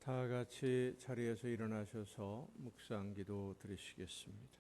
다 같이 자리에서 일어나셔서 묵상기도 드리시겠습니다.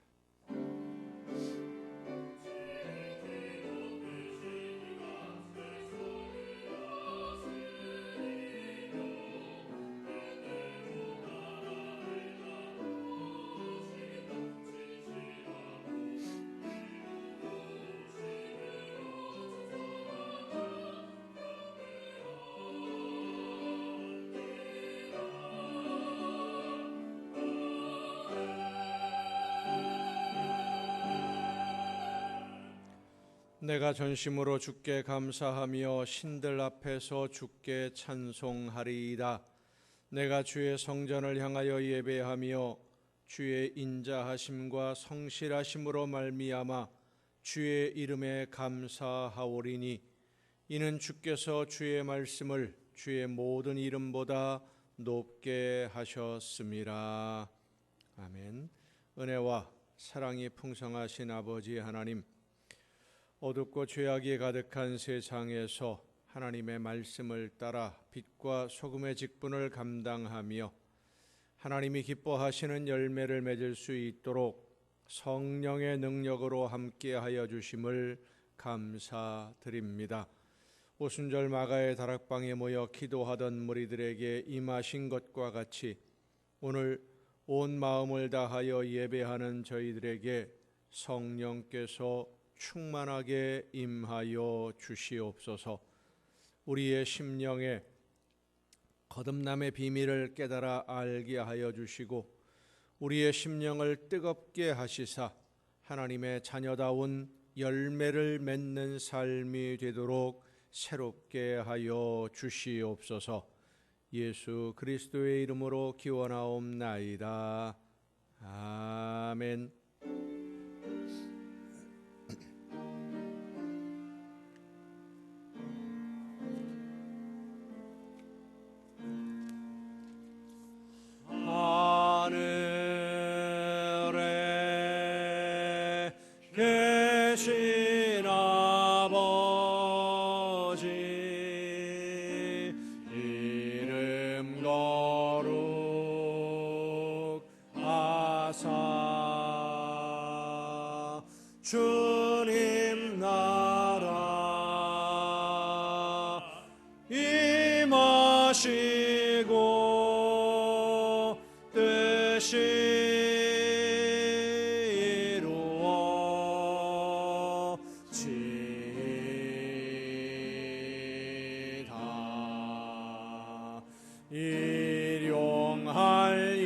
내가 전심으로 주께 감사하며 신들 앞에서 주께 찬송하리이다. 내가 주의 성전을 향하여 예배하며 주의 인자하심과 성실하심으로 말미암아 주의 이름에 감사하오리니 이는 주께서 주의 말씀을 주의 모든 이름보다 높게 하셨음이라. 아멘. 은혜와 사랑이 풍성하신 아버지 하나님, 어둡고 죄악이 가득한 세상에서 하나님의 말씀을 따라 빛과 소금의 직분을 감당하며 하나님이 기뻐하시는 열매를 맺을 수 있도록 성령의 능력으로 함께하여 주심을 감사드립니다. 오순절 마가의 다락방에 모여 기도하던 무리들에게 임하신 것과 같이 오늘 온 마음을 다하여 예배하는 저희들에게 성령께서 충만하게 임하여 주시옵소서. 우리의 심령에 거듭남의 비밀을 깨달아 알게 하여 주시고 우리의 심령을 뜨겁게 하시사 하나님의 자녀다운 열매를 맺는 삶이 되도록 새롭게 하여 주시옵소서. 예수 그리스도의 이름으로 기원하옵나이다. 아멘. 주님 나라 임하시고 뜻이 이루어지다. 일용할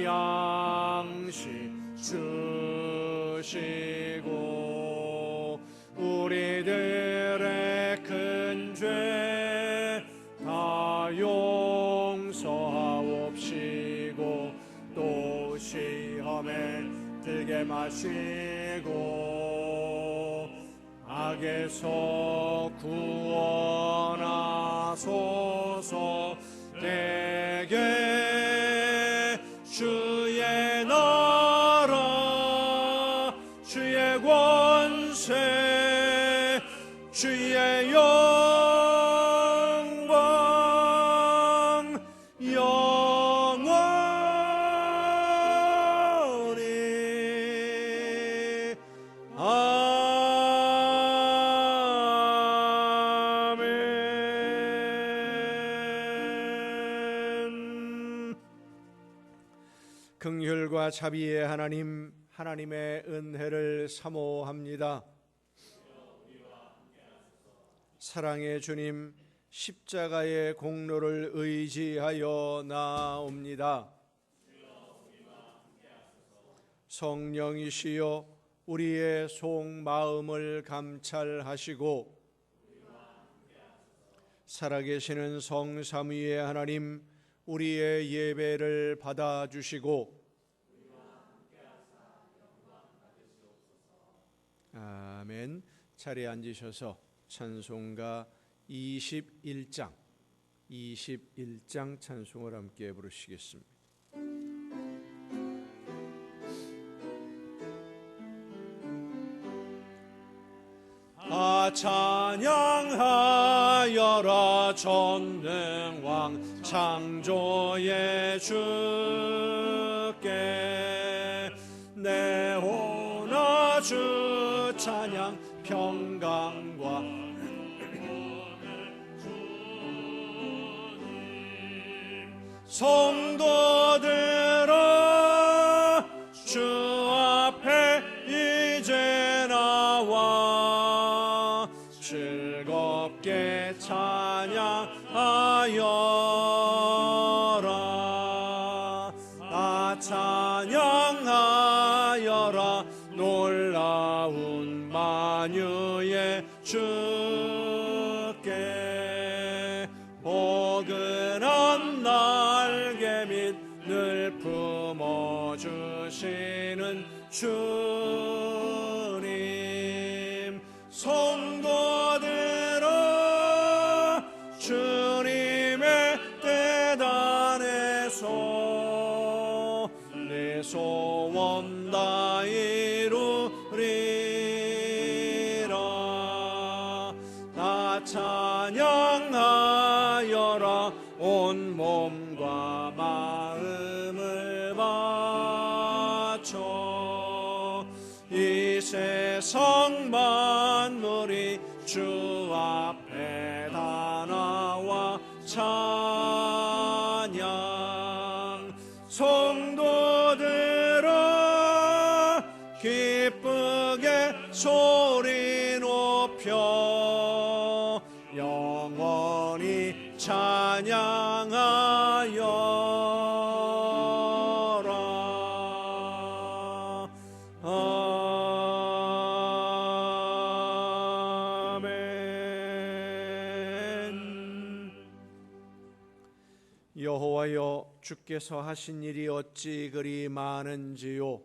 양식 주시고 우리들의 큰 죄 다 용서하옵시고 또 시험에 들게 마시고 악에서 구원하소서. 내게 주의 나라 주의 권세 주의 영광 영원히 아멘. 긍휼과 자비의 하나님, 하나님의 은혜를 사모합니다. 사랑의 주님, 십자가의 공로를 의지하여 나옵니다. 성령이시여 우리의 속마음을 감찰하시고 살아계시는 성삼위의 하나님, 우리의 예배를 받아주시고 아멘. 자리에 앉으셔서 찬송가 21장 찬송을 함께 부르시겠습니다. 찬양하여라 전능왕 창조의 주께 내 오나 주 찬양 평강과 성도들아 주 앞에 이제 나와 즐겁게 찬양하여라. 나 찬양하여라. 놀라운 만유의 주께 포근한 날개 및 늘 품어주시는 주님. 성도들아 주님의 뜻 안에서 내 소원 다 이루리라. 나 찬양하여라. 온 몸과 마음을 바쳐 이 세상 만물이 주 앞에 다 나와 찬양. 성도들아 기쁘게 소리 높여 영원히 찬양하여라. 아멘. 여호와여 주께서 하신 일이 어찌 그리 많은지요.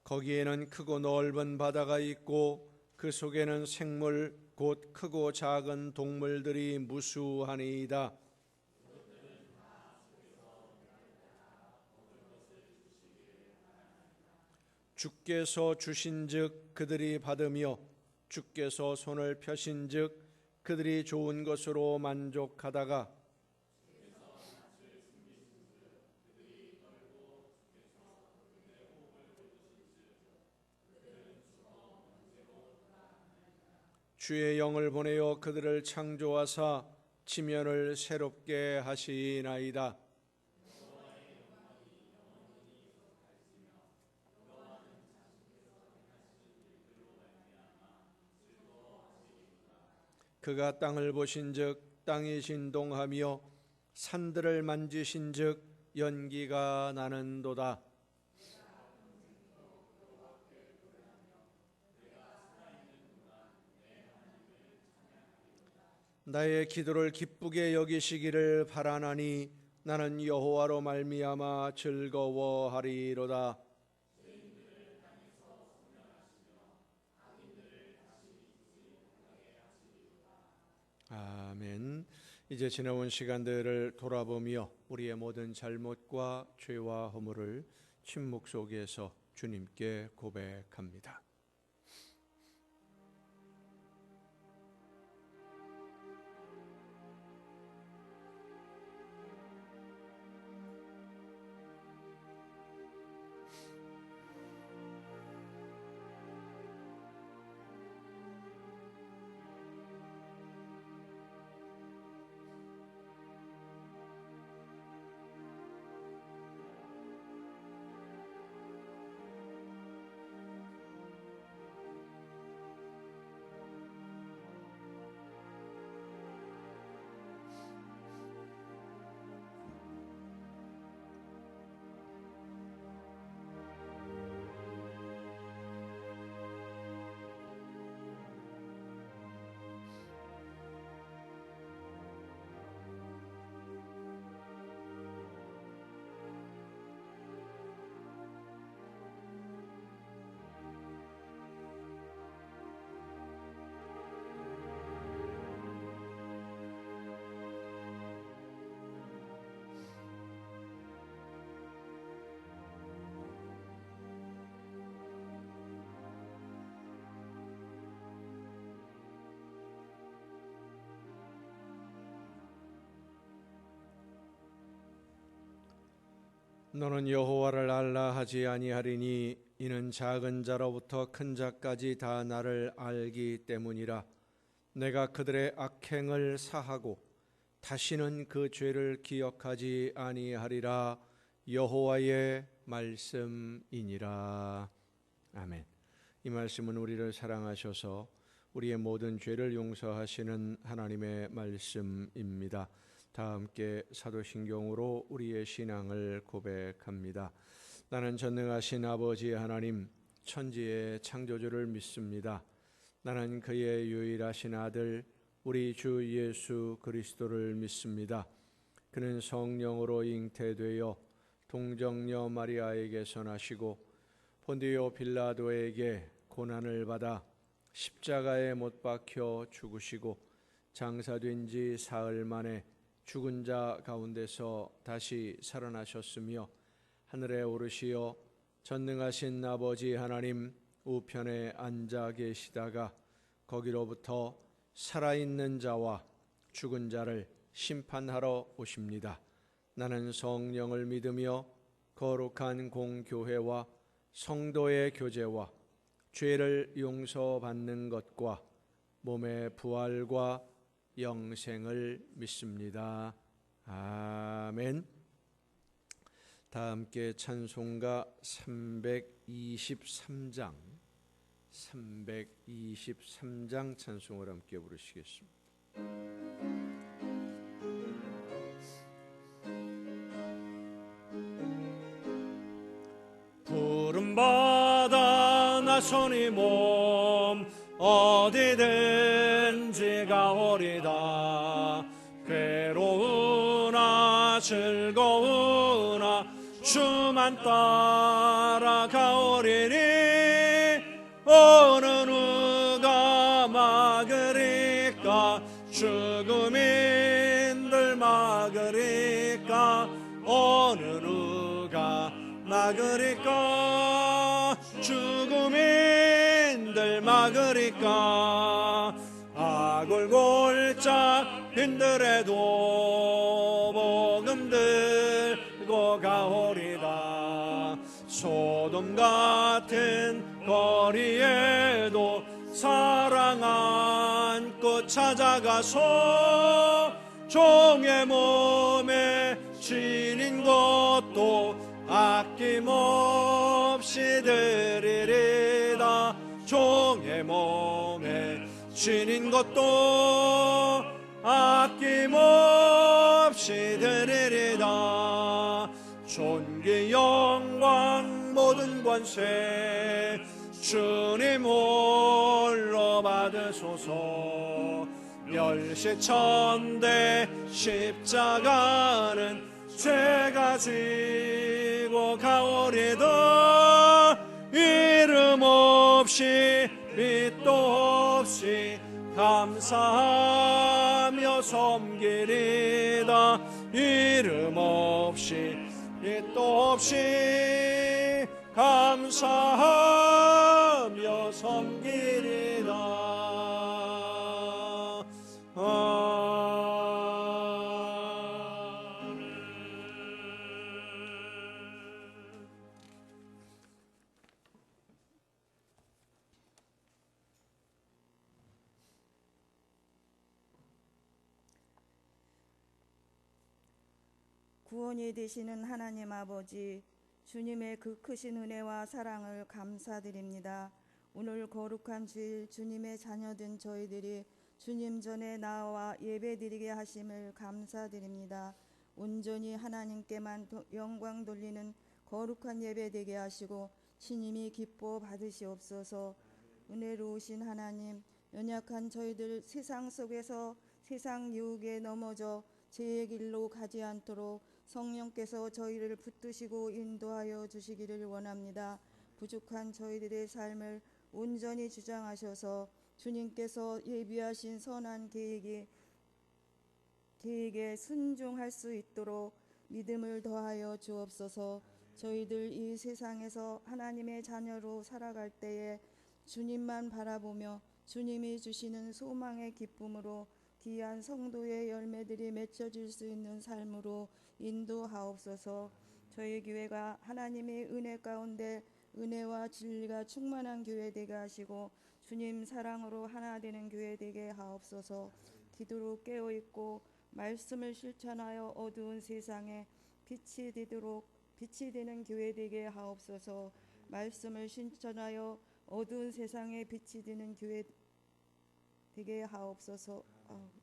거기에는 크고 넓은 바다가 있고 그 속에는 생물 곧 크고 작은 동물들이 무수하니이다. 주께서 주신즉 그들이 받으며 주께서 손을 펴신즉 그들이 좋은 것으로 만족하다가 주의 영을 보내어 그들을 창조하사 지면을 새롭게 하시나이다. 그가 땅을 보신즉 땅이 진동하며 산들을 만지신즉 연기가 나는도다. 나의 기도를 기쁘게 여기시기를 바라나니 나는 여호와로 말미암아 즐거워하리로다. 아멘. 이제 지나온 시간들을 돌아보며 우리의 모든 잘못과 죄와 허물을 침묵 속에서 주님께 고백합니다. 너는 여호와를 알라 하지 아니하리니 이는 작은 자로부터 큰 자까지 다 나를 알기 때문이라. 내가 그들의 악행을 사하고 다시는 그 죄를 기억하지 아니하리라. 여호와의 말씀이니라. 아멘. 이 말씀은 우리를 사랑하셔서 우리의 모든 죄를 용서하시는 하나님의 말씀입니다. 다 함께 사도신경으로 우리의 신앙을 고백합니다. 나는 전능하신 아버지 하나님, 천지의 창조주를 믿습니다. 나는 그의 유일하신 아들 우리 주 예수 그리스도를 믿습니다. 그는 성령으로 잉태되어 동정녀 마리아에게서 나시고 본디오 빌라도에게 고난을 받아 십자가에 못 박혀 죽으시고 장사된 지 사흘 만에 죽은 자 가운데서 다시 살아나셨으며 하늘에 오르시어 전능하신 아버지 하나님 우편에 앉아 계시다가 거기로부터 살아있는 자와 죽은 자를 심판하러 오십니다. 나는 성령을 믿으며 거룩한 공교회와 성도의 교제와 죄를 용서받는 것과 몸의 부활과 영생을 믿습니다. 아멘. 다 함께 찬송가 323장 찬송을 함께 부르시겠습니다. 부름받아 나서니 몸 어디든지 가오리다. 괴로우나 즐거우나 주만 따라가오리니 어느 누가 막으리까. 죽음인들 막으리까. 어느 누가 막으리까. 죽음인들 막으리까. 아골골짝 힘들에도 복음 들고 가오리다. 소돔 같은 거리에도 사랑 안고 찾아가서 종의 몸에 지닌 것도 아낌없이 드리리다. 종의 몸에 지닌 것도 아낌없이 드리리다. 존귀 영광 모든 권세 주님 홀로 받으소서. 멸시천대 십자가는 죄가 지고 가오리다. 이름 없이 빛도 없이 감사하며 섬기리다. 이름 없이 빛도 없이 감사하며 섬기리다. 구원이 되시는 하나님 아버지, 주님의 그 크신 은혜와 사랑을 감사드립니다. 오늘 거룩한 주일 주님의 자녀된 저희들이 주님 전에 나와 예배드리게 하심을 감사드립니다. 온전히 하나님께만 영광 돌리는 거룩한 예배 되게 하시고 신임이 기뻐 받으시옵소서. 은혜로우신 하나님, 연약한 저희들 세상 속에서 세상 유혹에 넘어져 죄의 길로 가지 않도록 성령께서 저희를 붙드시고 인도하여 주시기를 원합니다. 부족한 저희들의 삶을 온전히 주장하셔서 주님께서 예비하신 선한 계획에 순종할 수 있도록 믿음을 더하여 주옵소서. 저희들 이 세상에서 하나님의 자녀로 살아갈 때에 주님만 바라보며 주님이 주시는 소망의 기쁨으로 귀한 성도의 열매들이 맺혀질 수 있는 삶으로 인도하옵소서. 저희 교회가 하나님의 은혜 가운데 은혜와 진리가 충만한 교회 되게 하시고 주님 사랑으로 하나 되는 교회 되게 하옵소서. 기도로 깨어 있고 말씀을 실천하여 어두운 세상에 빛이 되는 교회 되게 하옵소서. 말씀을 실천하여 어두운 세상에 빛이 되는 교회 되게 하옵소서.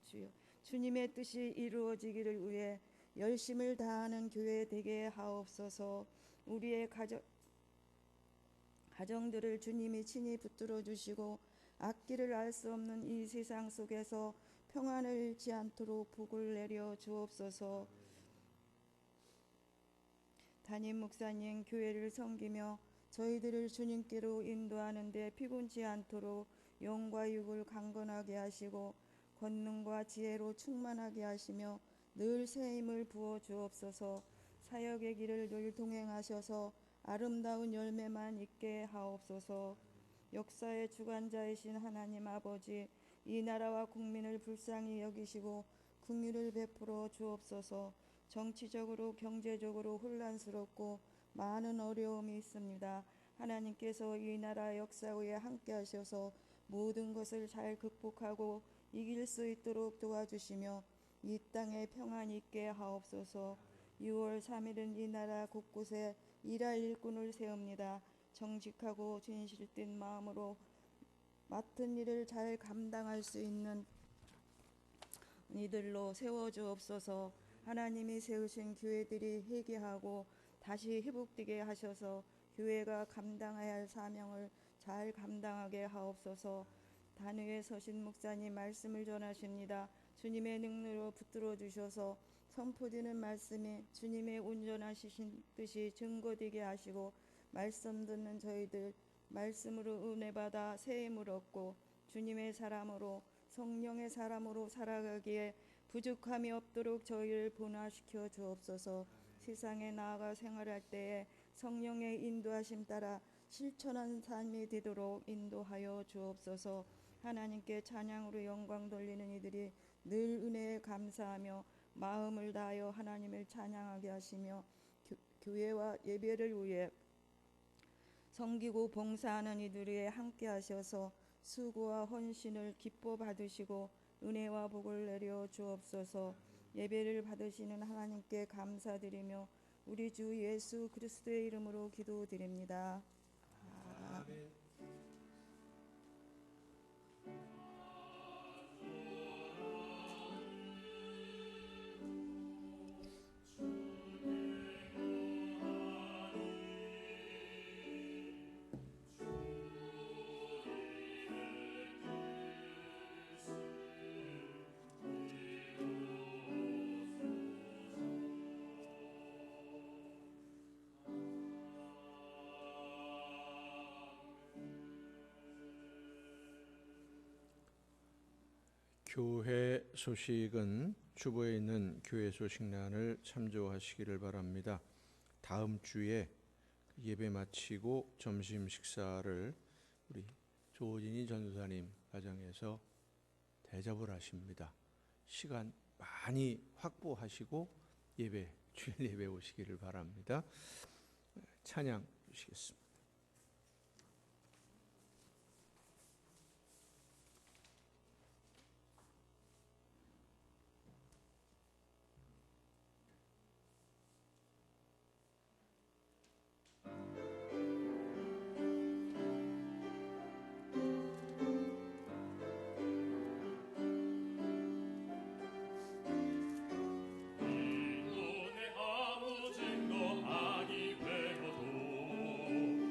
주여, 주님의 뜻이 이루어지기를 위해 열심을 다하는 교회 되게 하옵소서. 우리의 가정들을 주님이 친히 붙들어 주시고 앞길을 알 수 없는 이 세상 속에서 평안을 잃지 않도록 복을 내려 주옵소서. 담임 목사님, 교회를 섬기며 저희들을 주님께로 인도하는 데 피곤치 않도록 영과 육을 강건하게 하시고 권능과 지혜로 충만하게 하시며 늘 새 힘을 부어 주옵소서. 사역의 길을 늘 동행하셔서 아름다운 열매만 있게 하옵소서. 역사의 주관자이신 하나님 아버지, 이 나라와 국민을 불쌍히 여기시고 긍휼을 베풀어 주옵소서. 정치적으로 경제적으로 혼란스럽고 많은 어려움이 있습니다. 하나님께서 이 나라 역사에 함께 하셔서 모든 것을 잘 극복하고 이길 수 있도록 도와주시며 이 땅에 평안이 있게 하옵소서. 6월 3일은 이 나라 곳곳에 일할 일꾼을 세웁니다. 정직하고 진실된 마음으로 맡은 일을 잘 감당할 수 있는 이들로 세워주옵소서. 하나님이 세우신 교회들이 회개하고 다시 회복되게 하셔서 교회가 감당해야 할 사명을 잘 감당하게 하옵소서. 단위에 서신 목사님 말씀을 전하십니다. 주님의 능력으로 붙들어 주셔서 선포되는 말씀이 주님의 온전하신 뜻이 증거되게 하시고 말씀 듣는 저희들 말씀으로 은혜 받아 새 힘을 얻고 주님의 사람으로 성령의 사람으로 살아가기에 부족함이 없도록 저희를 변화시켜 주옵소서. 세상에 나아가 생활할 때에 성령의 인도하심 따라 실천한 삶이 되도록 인도하여 주옵소서. 하나님께 찬양으로 영광 돌리는 이들이 늘 은혜에 감사하며 마음을 다하여 하나님을 찬양하게 하시며 교회와 예배를 위해 섬기고 봉사하는 이들에 함께 하셔서 수고와 헌신을 기뻐 받으시고 은혜와 복을 내려 주옵소서. 예배를 받으시는 하나님께 감사드리며 우리 주 예수 그리스도의 이름으로 기도드립니다. 아멘. 교회 소식은 주보에 있는 교회 소식란을 참조하시기를 바랍니다. 다음 주에 예배 마치고 점심 식사를 우리 조진희 전도사님 가정에서 대접을 하십니다. 시간 많이 확보하시고 주일 예배 오시기를 바랍니다. 찬양 주시겠습니다. 눈에 아무 증거 아니 되어도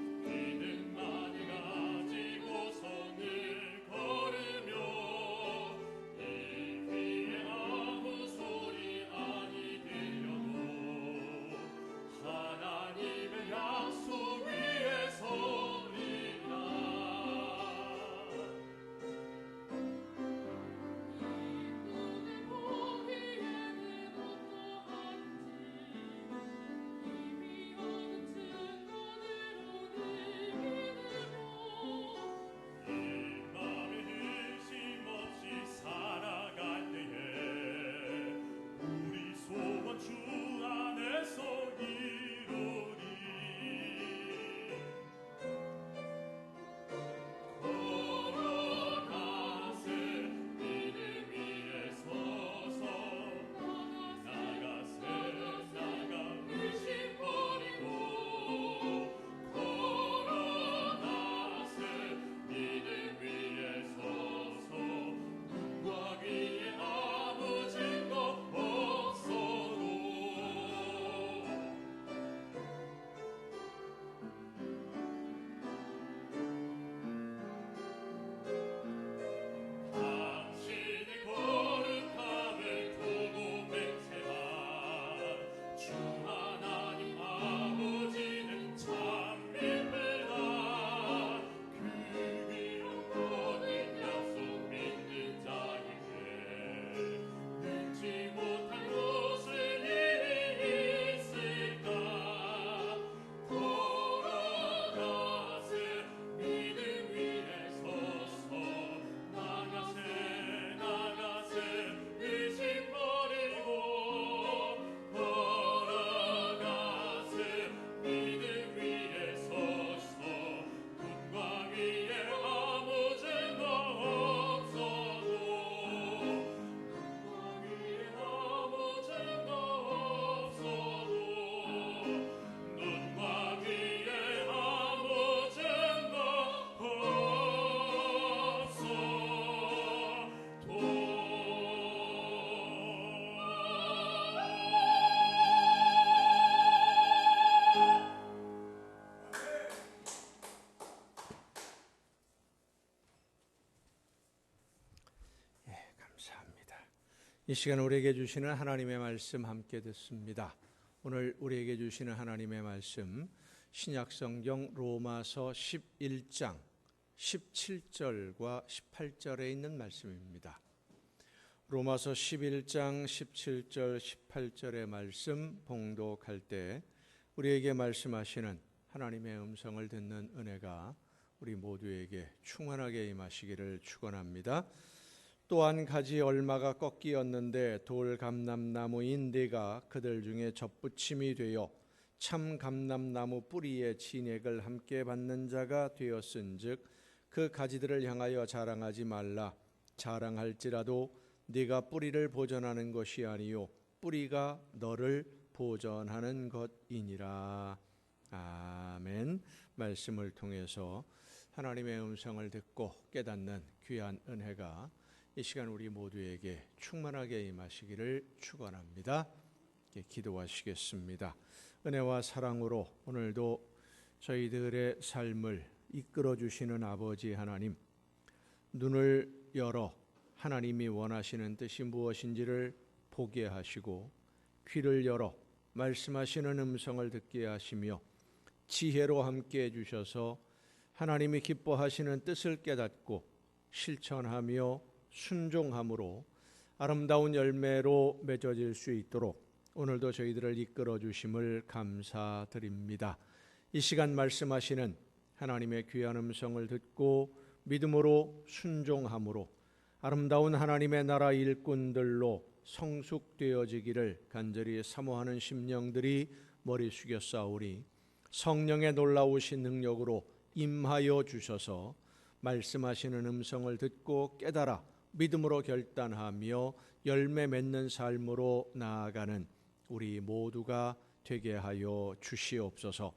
이 시간 우리에게 주시는 하나님의 말씀 함께 듣습니다. 오늘 우리에게 주시는 하나님의 말씀 신약성경 로마서 11장 17절과 18절에 있는 말씀입니다. 로마서 11장 17절 18절의 말씀 봉독할 때 우리에게 말씀하시는 하나님의 음성을 듣는 은혜가 우리 모두에게 충만하게 임하시기를 축원합니다. 또 한 가지 얼마가 꺾이었는데 돌 감람나무인 네가 그들 중에 접붙임이 되어 참 감람나무 뿌리의 진액을 함께 받는 자가 되었은즉 그 가지들을 향하여 자랑하지 말라. 자랑할지라도 네가 뿌리를 보전하는 것이 아니요 뿌리가 너를 보전하는 것이니라. 아멘. 말씀을 통해서 하나님의 음성을 듣고 깨닫는 귀한 은혜가 이 시간 우리 모두에게 충만하게 임하시기를 축원합니다. 기도하시겠습니다. 은혜와 사랑으로 오늘도 저희들의 삶을 이끌어 주시는 아버지 하나님, 눈을 열어 하나님이 원하시는 뜻이 무엇인지를 보게 하시고 귀를 열어 말씀하시는 음성을 듣게 하시며 지혜로 함께 해주셔서 하나님이 기뻐하시는 뜻을 깨닫고 실천하며 순종함으로 아름다운 열매로 맺어질 수 있도록 오늘도 저희들을 이끌어 주심을 감사드립니다. 이 시간 말씀하시는 하나님의 귀한 음성을 듣고 믿음으로 순종함으로 아름다운 하나님의 나라 일꾼들로 성숙되어지기를 간절히 사모하는 심령들이 머리 숙여 싸우리. 성령의 놀라우신 능력으로 임하여 주셔서 말씀하시는 음성을 듣고 깨달아 믿음으로 결단하며 열매 맺는 삶으로 나아가는 우리 모두가 되게 하여 주시옵소서.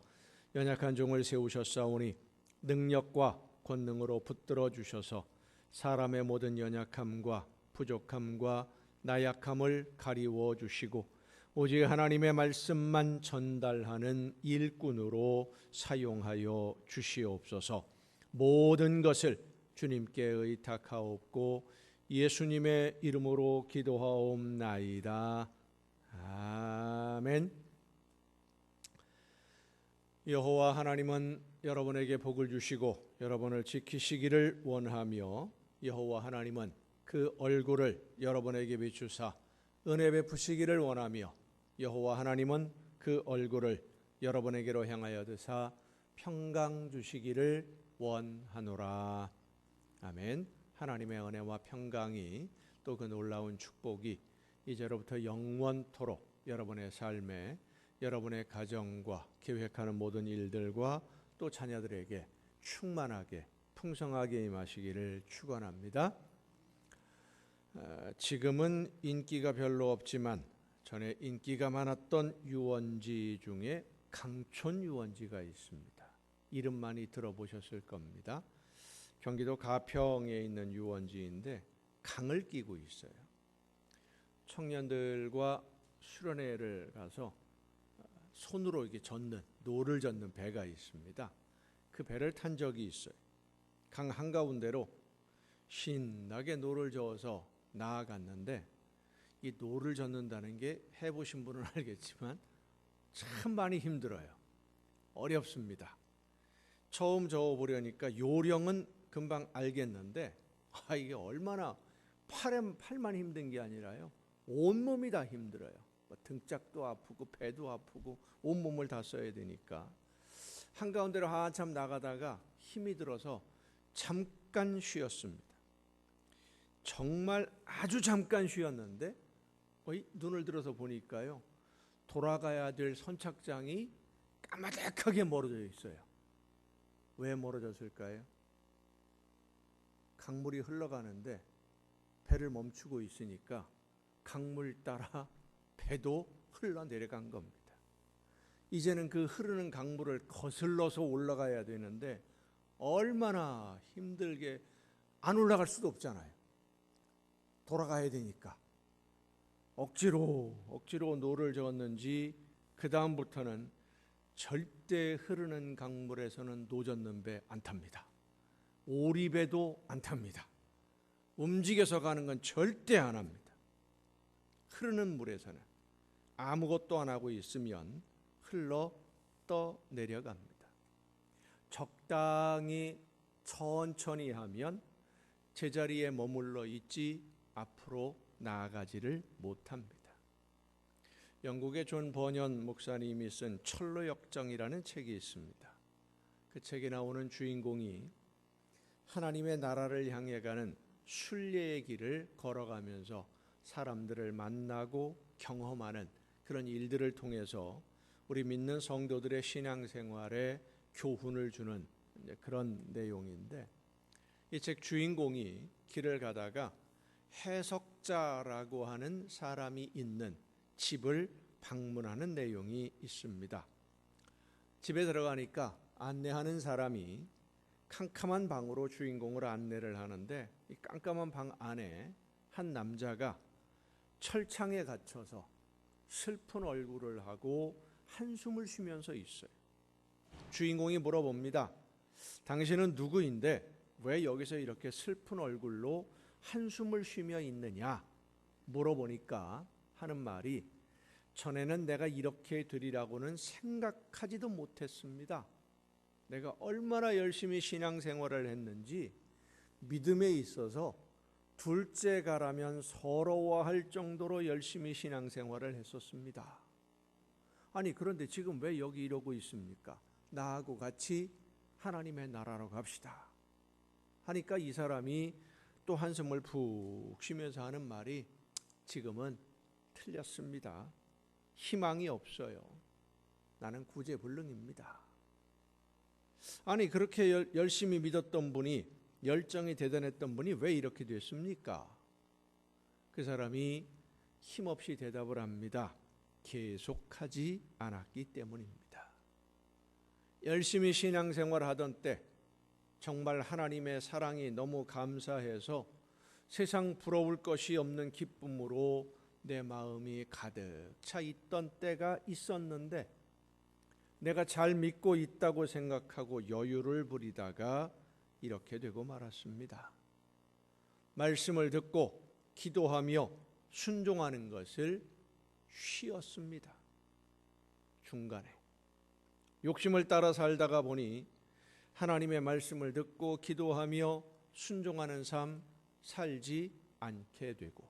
연약한 종을 세우셨사오니 능력과 권능으로 붙들어 주셔서 사람의 모든 연약함과 부족함과 나약함을 가리워 주시고 오직 하나님의 말씀만 전달하는 일꾼으로 사용하여 주시옵소서. 모든 것을 주님께 의탁하옵고 예수님의 이름으로 기도하옵나이다. 아멘. 여호와 하나님은 여러분에게 복을 주시고 여러분을 지키시기를 원하며 여호와 하나님은 그 얼굴을 여러분에게 비추사 은혜 베푸시기를 원하며 여호와 하나님은 그 얼굴을 여러분에게로 향하여 드사 평강 주시기를 원하노라. 아멘. 하나님의 은혜와 평강이 또 그 놀라운 축복이 이제로부터 영원토록 여러분의 삶에 여러분의 가정과 계획하는 모든 일들과 또 자녀들에게 충만하게 풍성하게 임하시기를 축원합니다. 지금은 인기가 별로 없지만 전에 인기가 많았던 유원지 중에 강촌 유원지가 있습니다. 이름 많이 들어보셨을 겁니다. 경기도 가평에 있는 유원지인데 강을 끼고 있어요. 청년들과 수련회를 가서 손으로 이렇게 젓는 노를 젓는 배가 있습니다. 그 배를 탄 적이 있어요. 강 한가운데로 신나게 노를 저어서 나아갔는데 이 노를 젓는다는 게 해보신 분은 알겠지만 참 많이 힘들어요. 어렵습니다. 처음 저어보려니까 요령은 금방 알겠는데 이게 얼마나 팔만 힘든 게 아니라요. 온몸이 다 힘들어요. 등짝도 아프고 배도 아프고 온몸을 다 써야 되니까 한가운데로 한참 나가다가 힘이 들어서 잠깐 쉬었습니다. 정말 아주 잠깐 쉬었는데 눈을 들어서 보니까요. 돌아가야 될 선착장이 까마득하게 멀어져 있어요. 왜 멀어졌을까요? 강물이 흘러가는데 배를 멈추고 있으니까 강물 따라 배도 흘러내려간 겁니다. 이제는 그 흐르는 강물을 거슬러서 올라가야 되는데 얼마나 힘들게 안 올라갈 수도 없잖아요. 돌아가야 되니까 억지로 노를 저었는지 그 다음부터는 절대 흐르는 강물에서는 노 젓는 배 안 탑니다. 오리배도 안 탑니다. 움직여서 가는 건 절대 안 합니다. 흐르는 물에서는 아무것도 안 하고 있으면 흘러 떠내려갑니다. 적당히 천천히 하면 제자리에 머물러 있지 앞으로 나아가지를 못합니다. 영국의 존 버년 목사님이 쓴 철로 역정이라는 책이 있습니다. 그 책에 나오는 주인공이 하나님의 나라를 향해 가는 순례의 길을 걸어가면서 사람들을 만나고 경험하는 그런 일들을 통해서 우리 믿는 성도들의 신앙생활에 교훈을 주는 그런 내용인데, 이 책 주인공이 길을 가다가 해석자라고 하는 사람이 있는 집을 방문하는 내용이 있습니다. 집에 들어가니까 안내하는 사람이 캄캄한 방으로 주인공을 안내를 하는데, 이 깜깜한 방 안에 한 남자가 철창에 갇혀서 슬픈 얼굴을 하고 한숨을 쉬면서 있어요. 주인공이 물어봅니다. 당신은 누구인데 왜 여기서 이렇게 슬픈 얼굴로 한숨을 쉬며 있느냐 물어보니까 하는 말이, 전에는 내가 이렇게 되리라고는 생각하지도 못했습니다. 내가 얼마나 열심히 신앙생활을 했는지 믿음에 있어서 둘째 가라면 서러워할 정도로 열심히 신앙생활을 했었습니다. 아니 그런데 지금 왜 여기 이러고 있습니까? 나하고 같이 하나님의 나라로 갑시다 하니까 이 사람이 또 한숨을 푹 쉬면서 하는 말이, 지금은 틀렸습니다. 희망이 없어요. 나는 구제불능입니다. 아니 그렇게 열심히 믿었던 분이, 열정이 대단했던 분이 왜 이렇게 됐습니까? 그 사람이 힘없이 대답을 합니다. 계속하지 않았기 때문입니다. 열심히 신앙생활 하던 때 정말 하나님의 사랑이 너무 감사해서 세상 부러울 것이 없는 기쁨으로 내 마음이 가득 차 있던 때가 있었는데, 내가 잘 믿고 있다고 생각하고 여유를 부리다가 이렇게 되고 말았습니다. 말씀을 듣고 기도하며 순종하는 것을 쉬었습니다. 중간에 욕심을 따라 살다가 보니 하나님의 말씀을 듣고 기도하며 순종하는 삶 살지 않게 되고,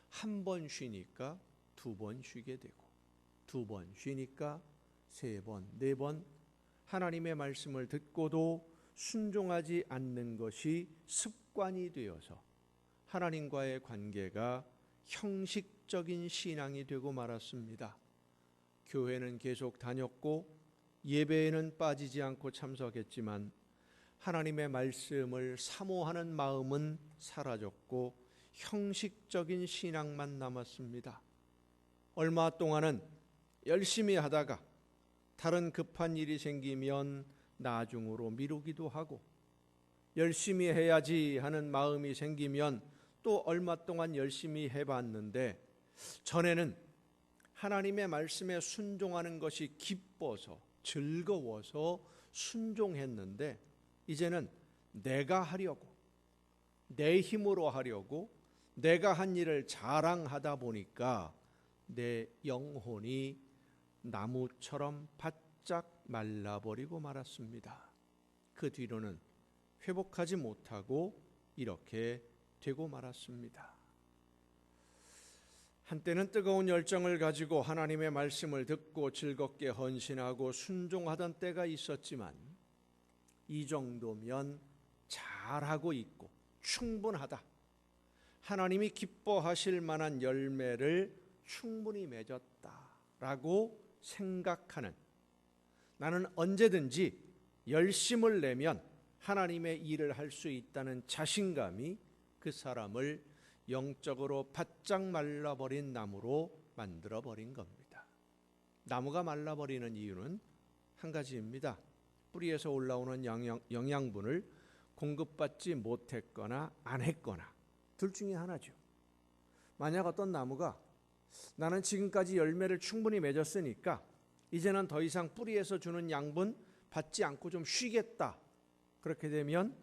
한 번 쉬니까 두 번 쉬게 되고, 두 번 쉬니까 세 번, 네 번 하나님의 말씀을 듣고도 순종하지 않는 것이 습관이 되어서 하나님과의 관계가 형식적인 신앙이 되고 말았습니다. 교회는 계속 다녔고 예배에는 빠지지 않고 참석했지만 하나님의 말씀을 사모하는 마음은 사라졌고 형식적인 신앙만 남았습니다. 얼마 동안은 열심히 하다가 다른 급한 일이 생기면 나중으로 미루기도 하고, 열심히 해야지 하는 마음이 생기면 또 얼마 동안 열심히 해봤는데, 전에는 하나님의 말씀에 순종하는 것이 기뻐서 즐거워서 순종했는데, 이제는 내가 하려고, 내 힘으로 하려고, 내가 한 일을 자랑하다 보니까 내 영혼이 나무처럼 바짝 말라버리고 말았습니다. 그 뒤로는 회복하지 못하고 이렇게 되고 말았습니다. 한때는 뜨거운 열정을 가지고 하나님의 말씀을 듣고 즐겁게 헌신하고 순종하던 때가 있었지만, 이 정도면 잘하고 있고 충분하다, 하나님이 기뻐하실 만한 열매를 충분히 맺었다라고 생각하는, 나는 언제든지 열심을 내면 하나님의 일을 할 수 있다는 자신감이 그 사람을 영적으로 바짝 말라버린 나무로 만들어버린 겁니다. 나무가 말라버리는 이유는 한 가지입니다. 뿌리에서 올라오는 영양분을 공급받지 못했거나 안 했거나, 둘 중에 하나죠. 만약 어떤 나무가 나는 지금까지 열매를 충분히 맺었으니까 이제는 더 이상 뿌리에서 주는 양분 받지 않고 좀 쉬겠다, 그렇게 되면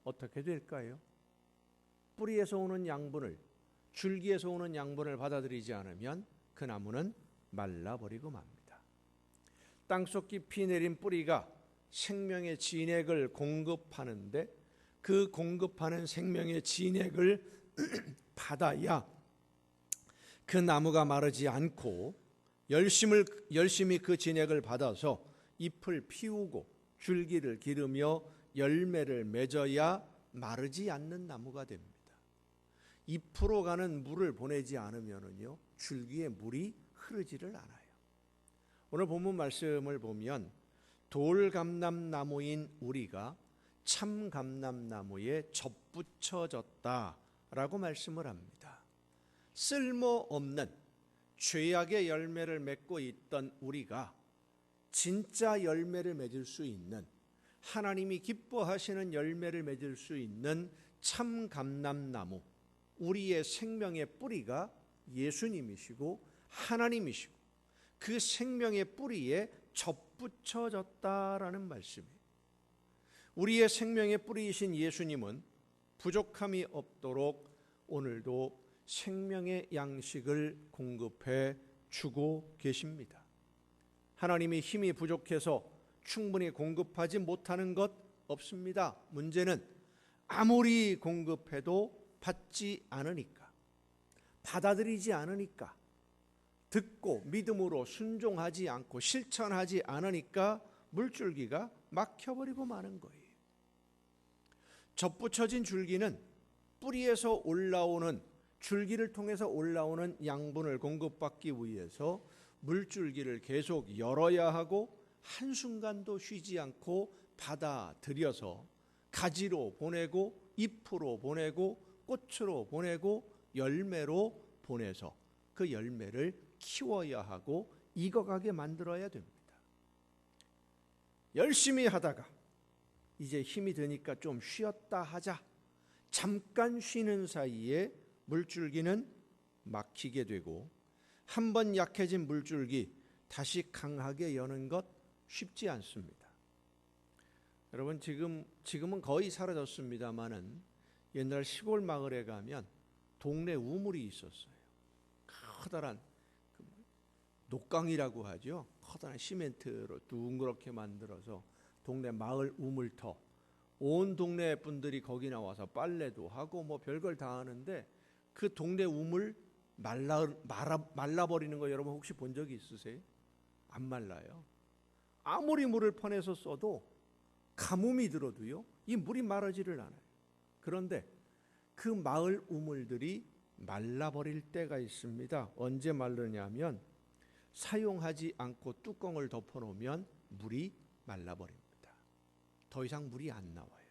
어떻게 될까요? 뿌리에서 오는 양분을 줄기에서 오는 양분을 받아들이지 않으면 그 나무는 말라버리고 맙니다. 땅속 깊이 내린 뿌리가 생명의 진액을 공급하는데 그 공급하는 생명의 진액을 받아야 그 나무가 마르지 않고 열심히 그 진액을 받아서 잎을 피우고 줄기를 기르며 열매를 맺어야 마르지 않는 나무가 됩니다. 잎으로 가는 물을 보내지 않으면요 줄기에 물이 흐르지를 않아요. 오늘 본문 말씀을 보면 돌감람나무인 우리가 참감람나무에 접붙여졌다라고 말씀을 합니다. 쓸모없는 죄악의 열매를 맺고 있던 우리가 진짜 열매를 맺을 수 있는, 하나님이 기뻐하시는 열매를 맺을 수 있는 참감람나무, 우리의 생명의 뿌리가 예수님이시고 하나님이시고 그 생명의 뿌리에 접붙여졌다라는 말씀이에요. 우리의 생명의 뿌리이신 예수님은 부족함이 없도록 오늘도 생명의 양식을 공급해 주고 계십니다. 하나님이 힘이 부족해서 충분히 공급하지 못하는 것 없습니다. 문제는 아무리 공급해도 받지 않으니까, 받아들이지 않으니까, 듣고 믿음으로 순종하지 않고 실천하지 않으니까 물줄기가 막혀버리고 마는 거예요. 접붙여진 줄기는 뿌리에서 올라오는, 줄기를 통해서 올라오는 양분을 공급받기 위해서 물줄기를 계속 열어야 하고 한순간도 쉬지 않고 받아들여서 가지로 보내고 잎으로 보내고 꽃으로 보내고 열매로 보내서 그 열매를 키워야 하고 익어가게 만들어야 됩니다. 열심히 하다가 이제 힘이 드니까 좀 쉬었다 하자, 잠깐 쉬는 사이에 물줄기는 막히게 되고 한번 약해진 물줄기 다시 강하게 여는 것 쉽지 않습니다. 여러분 지금은 거의 사라졌습니다마는 옛날 시골 마을에 가면 동네 우물이 있었어요. 커다란 녹강이라고 하죠. 커다란 시멘트로 둥그렇게 만들어서 동네 마을 우물터, 온 동네 분들이 거기 나와서 빨래도 하고 뭐 별걸 다 하는데 그 동네 우물 말라버리는 거 여러분 혹시 본 적이 있으세요? 안 말라요. 아무리 물을 퍼내서 써도 가뭄이 들어도요 이 물이 마르지를 않아요. 그런데 그 마을 우물들이 말라버릴 때가 있습니다. 언제 마르냐면 사용하지 않고 뚜껑을 덮어놓으면 물이 말라버립니다. 더 이상 물이 안 나와요.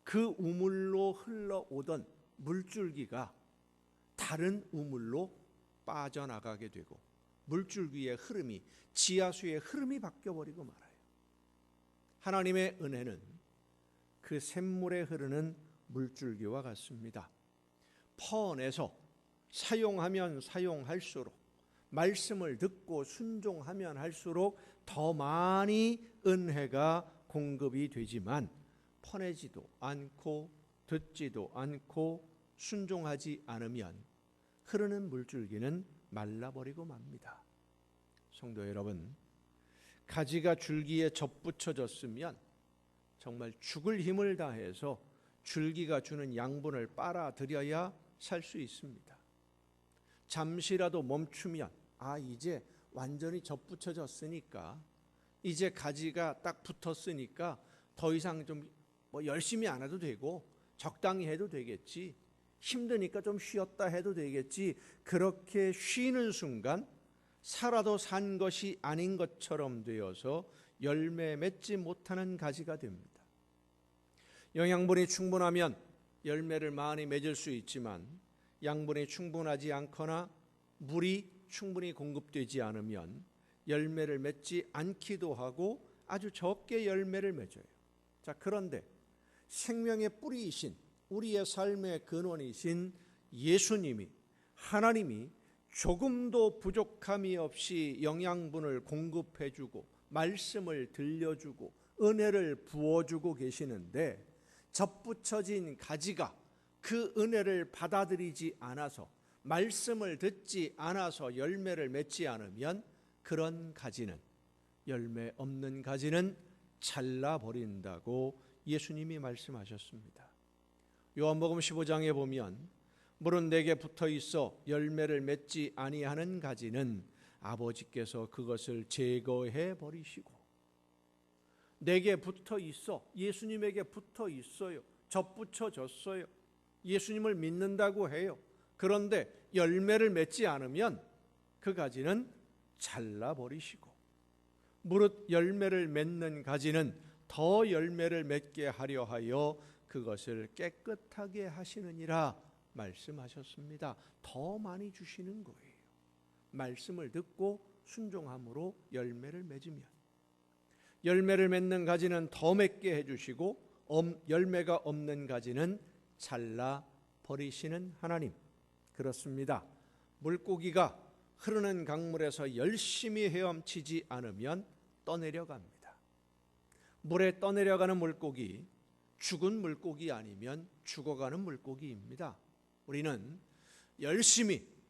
그 우물로 흘러오던 물줄기가 다른 우물로 빠져나가게 되고 물줄기의 흐름이, 지하수의 흐름이 바뀌어버리고 말아요. 하나님의 은혜는 그 샘물에 흐르는 물줄기와 같습니다. 퍼내서 사용하면 사용할수록, 말씀을 듣고 순종하면 할수록 더 많이 은혜가 공급이 되지만 퍼내지도 않고 듣지도 않고 순종하지 않으면 흐르는 물줄기는 말라버리고 맙니다. 성도 여러분, 가지가 줄기에 접붙여졌으면 정말 죽을 힘을 다해서 줄기가 주는 양분을 빨아들여야 살 수 있습니다. 잠시라도 멈추면 이제 완전히 접붙여졌으니까, 이제 가지가 딱 붙었으니까 더 이상 좀 열심히 안 해도 되고 적당히 해도 되겠지, 힘드니까 좀 쉬었다 해도 되겠지, 그렇게 쉬는 순간 살아도 산 것이 아닌 것처럼 되어서 열매 맺지 못하는 가지가 됩니다. 영양분이 충분하면 열매를 많이 맺을 수 있지만 양분이 충분하지 않거나 물이 충분히 공급되지 않으면 열매를 맺지 않기도 하고 아주 적게 열매를 맺어요. 자, 그런데 생명의 뿌리이신, 우리의 삶의 근원이신 예수님이, 하나님이 조금도 부족함이 없이 영양분을 공급해주고 말씀을 들려주고 은혜를 부어주고 계시는데, 접붙여진 가지가 그 은혜를 받아들이지 않아서, 말씀을 듣지 않아서 열매를 맺지 않으면 그런 가지는, 열매 없는 가지는 잘라버린다고 예수님이 말씀하셨습니다. 요한복음 15장에 보면 물은 내게 붙어 있어 열매를 맺지 아니하는 가지는 아버지께서 그것을 제거해 버리시고, 내게 붙어 있어, 예수님에게 붙어 있어요. 접붙여졌어요. 예수님을 믿는다고 해요. 그런데 열매를 맺지 않으면 그 가지는 잘라버리시고, 무릇 열매를 맺는 가지는 더 열매를 맺게 하려 하여 그것을 깨끗하게 하시느니라 말씀하셨습니다. 더 많이 주시는 거예요. 말씀을 듣고 순종함으로 열매를 맺으면, 열매를 맺는 가지는 더 맺게 해주시고 열매가 없는 가지는 잘라 버리시는 하나님. 그렇습니다. 물고기가 흐르는 강물에서 열심히 헤엄치지 않으면 떠내려갑니다. 물에 떠내려가는 물고기, 죽은 물고기 아니면 죽어가는 물고기입니다. 우리는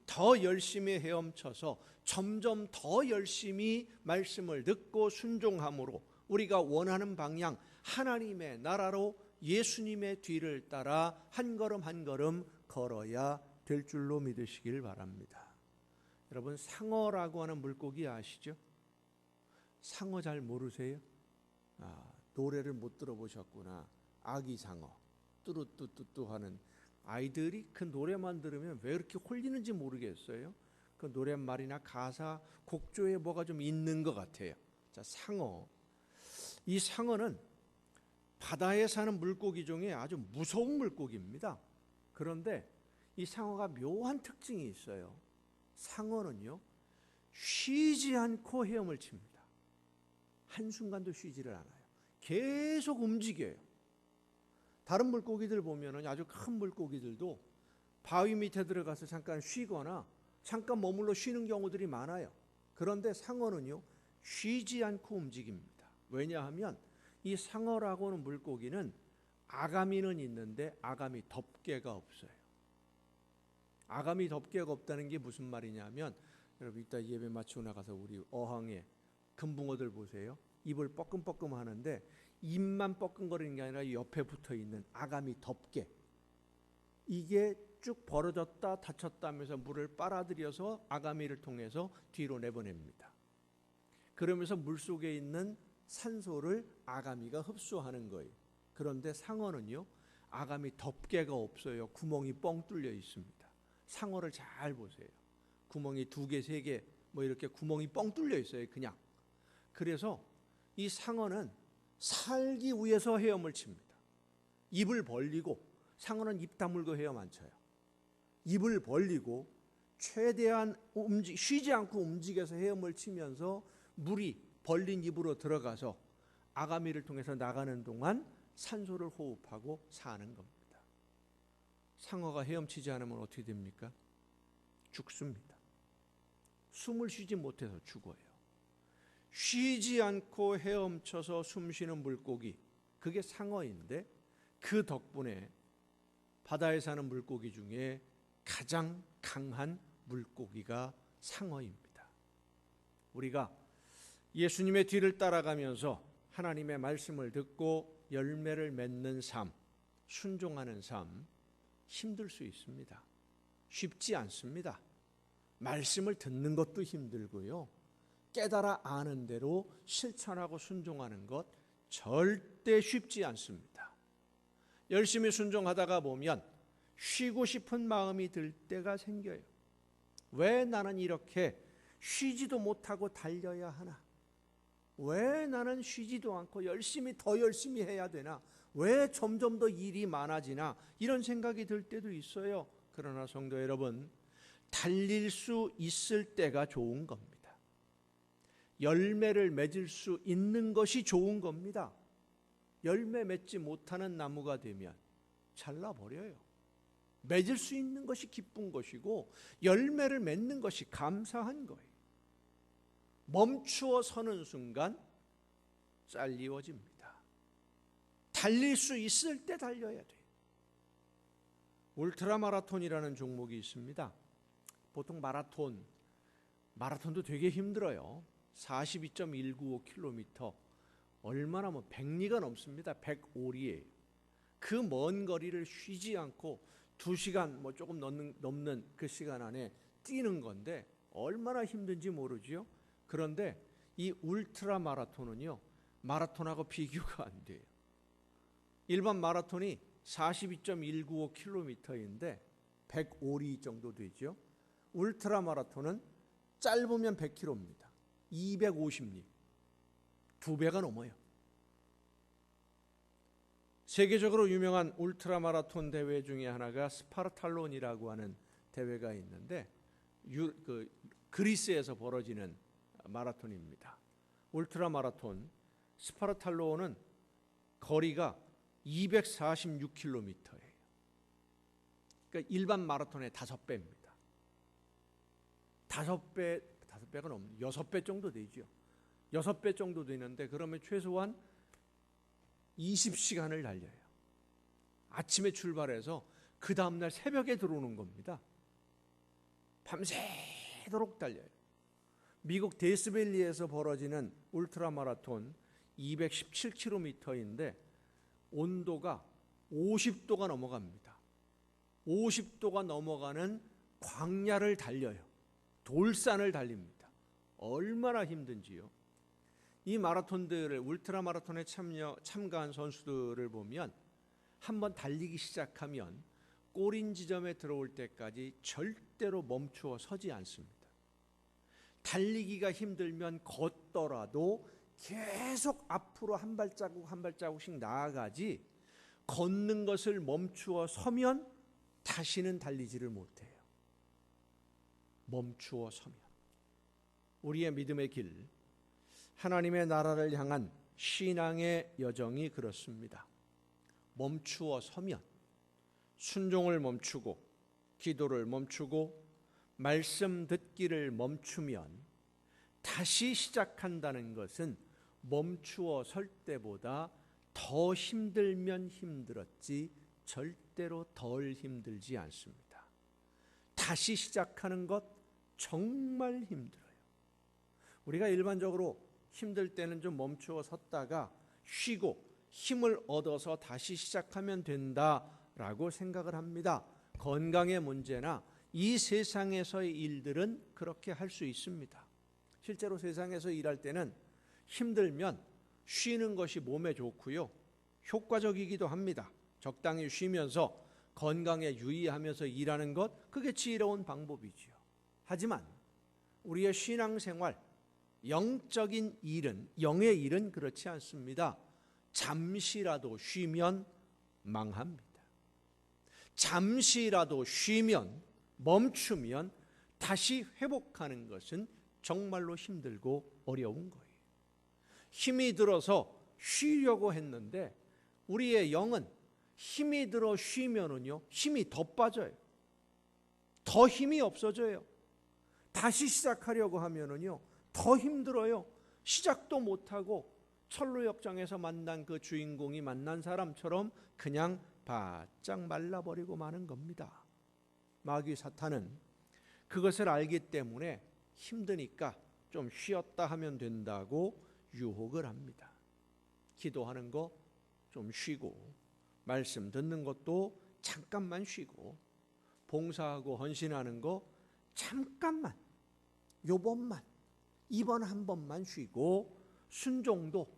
더 열심히 헤엄쳐서 점점 더 열심히 말씀을 듣고 순종함으로 우리가 원하는 방향, 하나님의 나라로 예수님의 뒤를 따라 한 걸음 한 걸음 걸어야 될 줄로 믿으시길 바랍니다. 여러분, 상어라고 하는 물고기 아시죠? 상어 잘 모르세요? 노래를 못 들어보셨구나. 아기 상어, 뚜루뚜뚜뚜 하는, 아이들이 그 노래만 들으면 왜 이렇게 홀리는지 모르겠어요. 그 노랫말이나 가사, 곡조에 뭐가 좀 있는 것 같아요. 자, 상어. 이 상어는 바다에 사는 물고기 중에 아주 무서운 물고기입니다. 그런데 이 상어가 묘한 특징이 있어요. 상어는요, 쉬지 않고 헤엄을 칩니다. 한순간도 쉬지를 않아요. 계속 움직여요. 다른 물고기들 보면은, 아주 큰 물고기들도 바위 밑에 들어가서 잠깐 쉬거나 잠깐 머물러 쉬는 경우들이 많아요. 그런데 상어는요, 쉬지 않고 움직입니다. 왜냐하면 이 상어라고 하는 물고기는 아가미는 있는데 아가미 덮개가 없어요. 아가미 덮개가 없다는 게 무슨 말이냐면, 여러분 이따 예배 마치고 나가서 우리 어항에 금붕어들 보세요. 입을 뻐끔뻐끔 하는데 입만 뻐끔거리는 게 아니라 옆에 붙어있는 아가미 덮개, 이게 쭉 벌어졌다 닫혔다 하면서 물을 빨아들여서 아가미를 통해서 뒤로 내보냅니다. 그러면서 물속에 있는 산소를 아가미가 흡수하는 거예요. 그런데 상어는요, 아가미 덮개가 없어요. 구멍이 뻥 뚫려 있습니다. 상어를 잘 보세요. 구멍이 2개, 3개 뭐 이렇게 구멍이 뻥 뚫려 있어요. 그냥. 그래서 이 상어는 살기 위해서 헤엄을 칩니다. 입을 벌리고, 상어는 입 다물고 헤엄 안 쳐요. 입을 벌리고 최대한 쉬지 않고 움직여서 헤엄을 치면서 물이 벌린 입으로 들어가서 아가미를 통해서 나가는 동안 산소를 호흡하고 사는 겁니다. 상어가 헤엄치지 않으면 어떻게 됩니까? 죽습니다. 숨을 쉬지 못해서 죽어요. 쉬지 않고 헤엄쳐서 숨쉬는 물고기, 그게 상어인데, 그 덕분에 바다에 사는 물고기 중에 가장 강한 물고기가 상어입니다. 우리가 예수님의 뒤를 따라가면서 하나님의 말씀을 듣고 열매를 맺는 삶, 순종하는 삶, 힘들 수 있습니다. 쉽지 않습니다. 말씀을 듣는 것도 힘들고요, 깨달아 아는 대로 실천하고 순종하는 것 절대 쉽지 않습니다. 열심히 순종하다가 보면 쉬고 싶은 마음이 들 때가 생겨요. 왜 나는 이렇게 쉬지도 못하고 달려야 하나? 왜 나는 쉬지도 않고 더 열심히 해야 되나? 왜 점점 더 일이 많아지나? 이런 생각이 들 때도 있어요. 그러나 성도 여러분, 달릴 수 있을 때가 좋은 겁니다. 열매를 맺을 수 있는 것이 좋은 겁니다. 열매 맺지 못하는 나무가 되면 잘라버려요. 맺을 수 있는 것이 기쁜 것이고 열매를 맺는 것이 감사한 거예요. 멈추어 서는 순간 잘리워집니다. 달릴 수 있을 때 달려야 돼요. 울트라 마라톤이라는 종목이 있습니다. 보통 마라톤도 되게 힘들어요. 42.195km, 얼마나 100리가 넘습니다. 105리예요. 그 먼 거리를 쉬지 않고 2시간 조금 넘는 그 시간 안에 뛰는 건데 얼마나 힘든지 모르죠. 그런데 이 울트라 마라톤은요, 마라톤하고 비교가 안 돼요. 일반 마라톤이 42.195km인데 105리 정도 되죠. 울트라 마라톤은 짧으면 100km입니다. 250리, 2배가 넘어요. 세계적으로 유명한 울트라 마라톤 대회 중에 하나가 스파르탈론이라고 하는 대회가 있는데 그리스에서 벌어지는 마라톤입니다. 울트라 마라톤 스파르탈론은 거리가 246km예요. 그러니까 일반 마라톤의 5배입니다. 5배가 넘는 6배 정도 되죠. 6배 정도 되는데 그러면 최소한 20시간을 달려요. 아침에 출발해서 그 다음날 새벽에 들어오는 겁니다. 밤새도록 달려요. 미국 데스밸리에서 벌어지는 울트라 마라톤 217km인데 온도가 50도가 넘어갑니다. 50도가 넘어가는 광야를 달려요. 돌산을 달립니다. 얼마나 힘든지요. 이 마라톤들을 울트라 마라톤에 참가한 선수들을 보면 한번 달리기 시작하면 꼬린 지점에 들어올 때까지 절대로 멈추어 서지 않습니다. 달리기가 힘들면 걷더라도 계속 앞으로 한 발자국 한 발자국씩 나아가지 걷는 것을 멈추어 서면 다시는 달리지를 못해요. 멈추어 서면. 우리의 믿음의 길, 하나님의 나라를 향한 신앙의 여정이 그렇습니다. 멈추어 서면, 순종을 멈추고 기도를 멈추고 말씀 듣기를 멈추면 다시 시작한다는 것은 멈추어 설 때보다 더 힘들면 힘들었지 절대로 덜 힘들지 않습니다. 다시 시작하는 것 정말 힘들어요. 우리가 일반적으로 힘들 때는 좀 멈추어 섰다가 쉬고 힘을 얻어서 다시 시작하면 된다라고 생각을 합니다. 건강의 문제나 이 세상에서의 일들은 그렇게 할 수 있습니다. 실제로 세상에서 일할 때는 힘들면 쉬는 것이 몸에 좋고요, 효과적이기도 합니다. 적당히 쉬면서 건강에 유의하면서 일하는 것, 그게 지혜로운 방법이지요. 하지만 우리의 신앙생활, 영적인 일은, 영의 일은 그렇지 않습니다. 잠시라도 쉬면 망합니다. 잠시라도 쉬면, 멈추면 다시 회복하는 것은 정말로 힘들고 어려운 거예요. 힘이 들어서 쉬려고 했는데 우리의 영은 힘이 들어 쉬면은요, 힘이 더 빠져요. 더 힘이 없어져요. 다시 시작하려고 하면은요, 더 힘들어요. 시작도 못하고 철로역장에서 만난 그 주인공이 만난 사람처럼 그냥 바짝 말라버리고 마는 겁니다. 마귀 사탄은 그것을 알기 때문에 힘드니까 좀 쉬었다 하면 된다고 유혹을 합니다. 기도하는 거 좀 쉬고, 말씀 듣는 것도 잠깐만 쉬고, 봉사하고 헌신하는 거 잠깐만, 요번만, 이번 한 번만 쉬고, 순종도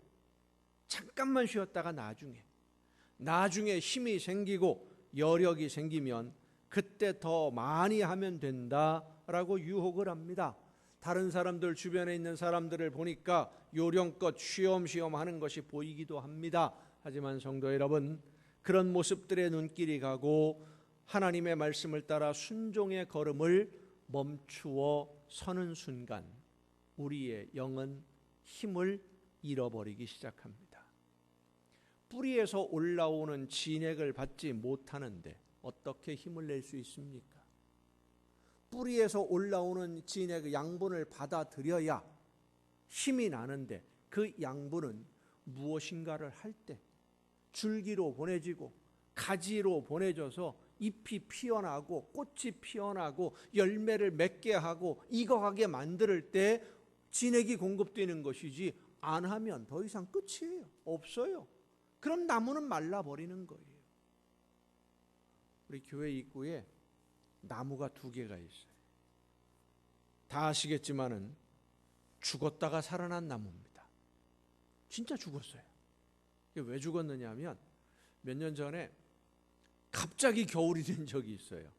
잠깐만 쉬었다가 나중에 힘이 생기고 여력이 생기면 그때 더 많이 하면 된다라고 유혹을 합니다. 다른 사람들, 주변에 있는 사람들을 보니까 요령껏 쉬엄쉬엄 하는 것이 보이기도 합니다. 하지만 성도 여러분, 그런 모습들의 눈길이 가고 하나님의 말씀을 따라 순종의 걸음을 멈추어 서는 순간 우리의 영은 힘을 잃어버리기 시작합니다. 뿌리에서 올라오는 진액을 받지 못하는데 어떻게 힘을 낼 수 있습니까? 뿌리에서 올라오는 진액의 양분을 받아들여야 힘이 나는데 그 양분은 무엇인가를 할 때 줄기로 보내지고 가지로 보내져서 잎이 피어나고 꽃이 피어나고 열매를 맺게 하고 익어가게 만들 때 진액이 공급되는 것이지, 안 하면 더 이상 끝이에요. 없어요. 그럼 나무는 말라버리는 거예요. 우리 교회 입구에 나무가 2개가 있어요. 다 아시겠지만은 죽었다가 살아난 나무입니다. 진짜 죽었어요. 왜 죽었느냐 하면 몇 년 전에 갑자기 겨울이 된 적이 있어요.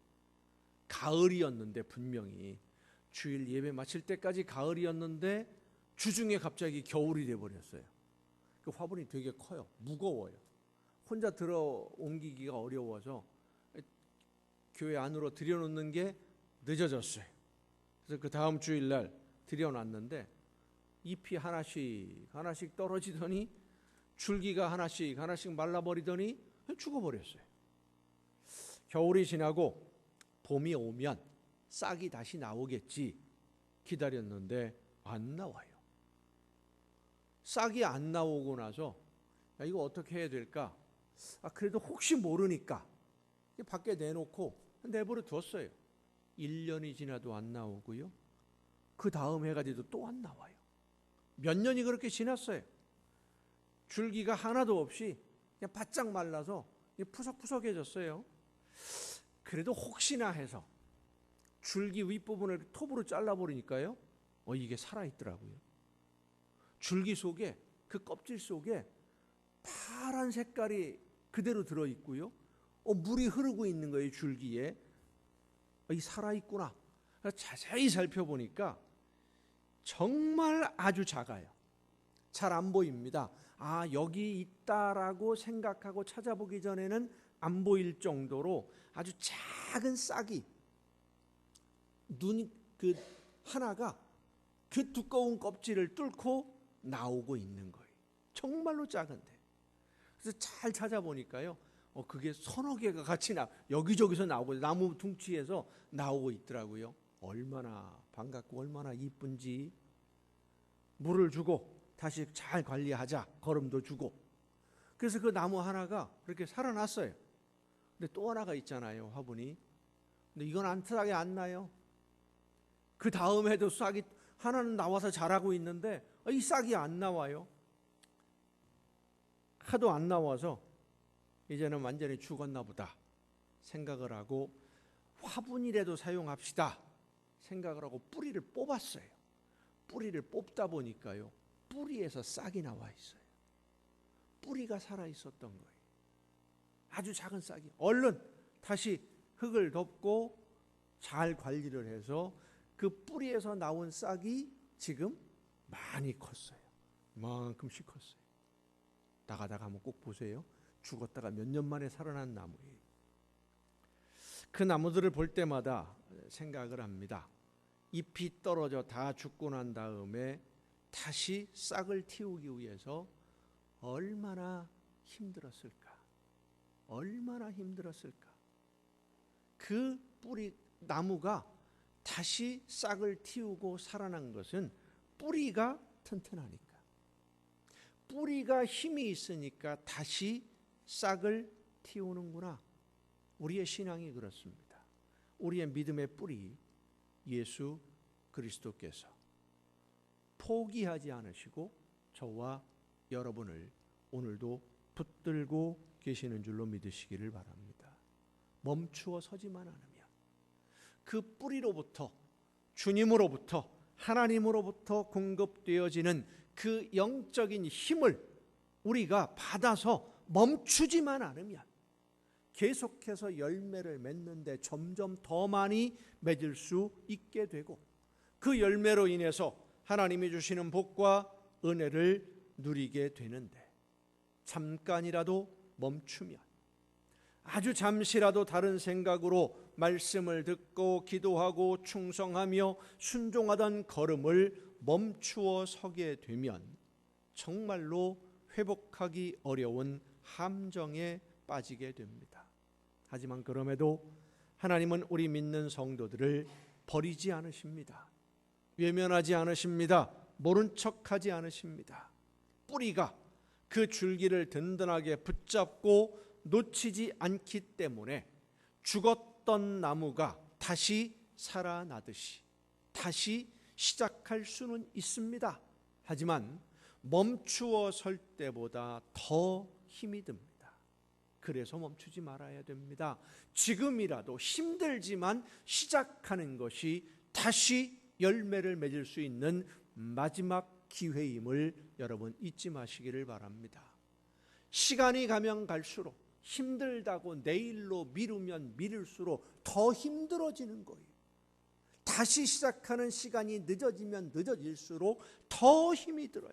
가을이었는데, 분명히 주일 예배 마칠 때까지 가을이었는데 주중에 갑자기 겨울이 돼버렸어요. 그 화분이 되게 커요. 무거워요. 혼자 들어 옮기기가 어려워서 교회 안으로 들여놓는 게 늦어졌어요. 그래서 그 다음 주일날 들여놨는데 잎이 하나씩 떨어지더니 줄기가 하나씩 말라버리더니 죽어버렸어요. 겨울이 지나고 봄이 오면 싹이 다시 나오겠지 기다렸는데 안 나와요. 싹이 안 나오고 나서 이거 어떻게 해야 될까? 그래도 혹시 모르니까 밖에 내놓고 내버려 뒀어요. 1년이 지나도 안 나오고요. 그 다음 해가 돼도 또 안 나와요. 몇 년이 그렇게 지났어요. 줄기가 하나도 없이 그냥 바짝 말라서 푸석푸석해졌어요. 그래도 혹시나 해서 줄기 윗부분을 톱으로 잘라버리니까요, 이게 살아있더라고요. 줄기 속에, 그 껍질 속에 파란 색깔이 그대로 들어있고요, 물이 흐르고 있는 거예요. 줄기에. 이 살아있구나. 자세히 살펴보니까 정말 아주 작아요. 잘 안 보입니다. 여기 있다라고 생각하고 찾아보기 전에는 안 보일 정도로 아주 작은 싹이, 그 하나가 그 두꺼운 껍질을 뚫고 나오고 있는 거예요. 정말로 작은데. 그래서 잘 찾아보니까요, 그게 서너 개가 같이 여기저기서 나오고 나무 둥치에서 나오고 있더라고요. 얼마나 반갑고 얼마나 이쁜지. 물을 주고 다시 잘 관리하자, 거름도 주고. 그래서 그 나무 하나가 그렇게 살아났어요. 근데 또 하나가 있잖아요, 화분이. 근데 이건 안타깝게 안 나요. 그 다음 해도 싹이 하나는 나와서 자라고 있는데 이 싹이 안 나와요. 하도 안 나와서 이제는 완전히 죽었나 보다 생각을 하고, 화분이라도 사용합시다 생각을 하고 뿌리를 뽑았어요. 뿌리를 뽑다 보니까요, 뿌리에서 싹이 나와 있어요. 뿌리가 살아 있었던 거예요. 아주 작은 싹이. 얼른 다시 흙을 덮고 잘 관리를 해서 그 뿌리에서 나온 싹이 지금 많이 컸어요. 이만큼씩 컸어요. 나가다가 한번 꼭 보세요. 죽었다가 몇 년 만에 살아난 나무예요. 그 나무들을 볼 때마다 생각을 합니다. 잎이 떨어져 다 죽고 난 다음에 다시 싹을 틔우기 위해서 얼마나 힘들었을까? 얼마나 힘들었을까? 그 뿌리, 나무가 다시 싹을 틔우고 살아난 것은 뿌리가 튼튼하니까, 뿌리가 힘이 있으니까 다시 싹을 틔우는구나. 우리의 신앙이 그렇습니다. 우리의 믿음의 뿌리, 예수 그리스도께서 포기하지 않으시고 저와 여러분을 오늘도 붙들고 계시는 줄로 믿으시기를 바랍니다. 멈추어 서지만 않으면 그 뿌리로부터, 주님으로부터, 하나님으로부터 공급되어지는 그 영적인 힘을 우리가 받아서 멈추지만 않으면 계속해서 열매를 맺는데 점점 더 많이 맺을 수 있게 되고, 그 열매로 인해서 하나님이 주시는 복과 은혜를 누리게 되는데, 잠깐이라도 멈추면, 아주 잠시라도 다른 생각으로 말씀을 듣고 기도하고 충성하며 순종하던 걸음을 멈추어 서게 되면 정말로 회복하기 어려운 함정에 빠지게 됩니다. 하지만 그럼에도 하나님은 우리 믿는 성도들을 버리지 않으십니다. 외면하지 않으십니다. 모른 척하지 않으십니다. 뿌리가 그 줄기를 든든하게 붙잡고 놓치지 않기 때문에 죽었던 나무가 다시 살아나듯이 다시 시작할 수는 있습니다. 하지만 멈추어 설 때보다 더 힘이 듭니다. 그래서 멈추지 말아야 됩니다. 지금이라도 힘들지만 시작하는 것이 다시 열매를 맺을 수 있는 마지막 기회임을 여러분 잊지 마시기를 바랍니다. 시간이 가면 갈수록 힘들다고 내일로 미루면 미룰수록 더 힘들어지는 거예요. 다시 시작하는 시간이 늦어지면 늦어질수록 더 힘이 들어요.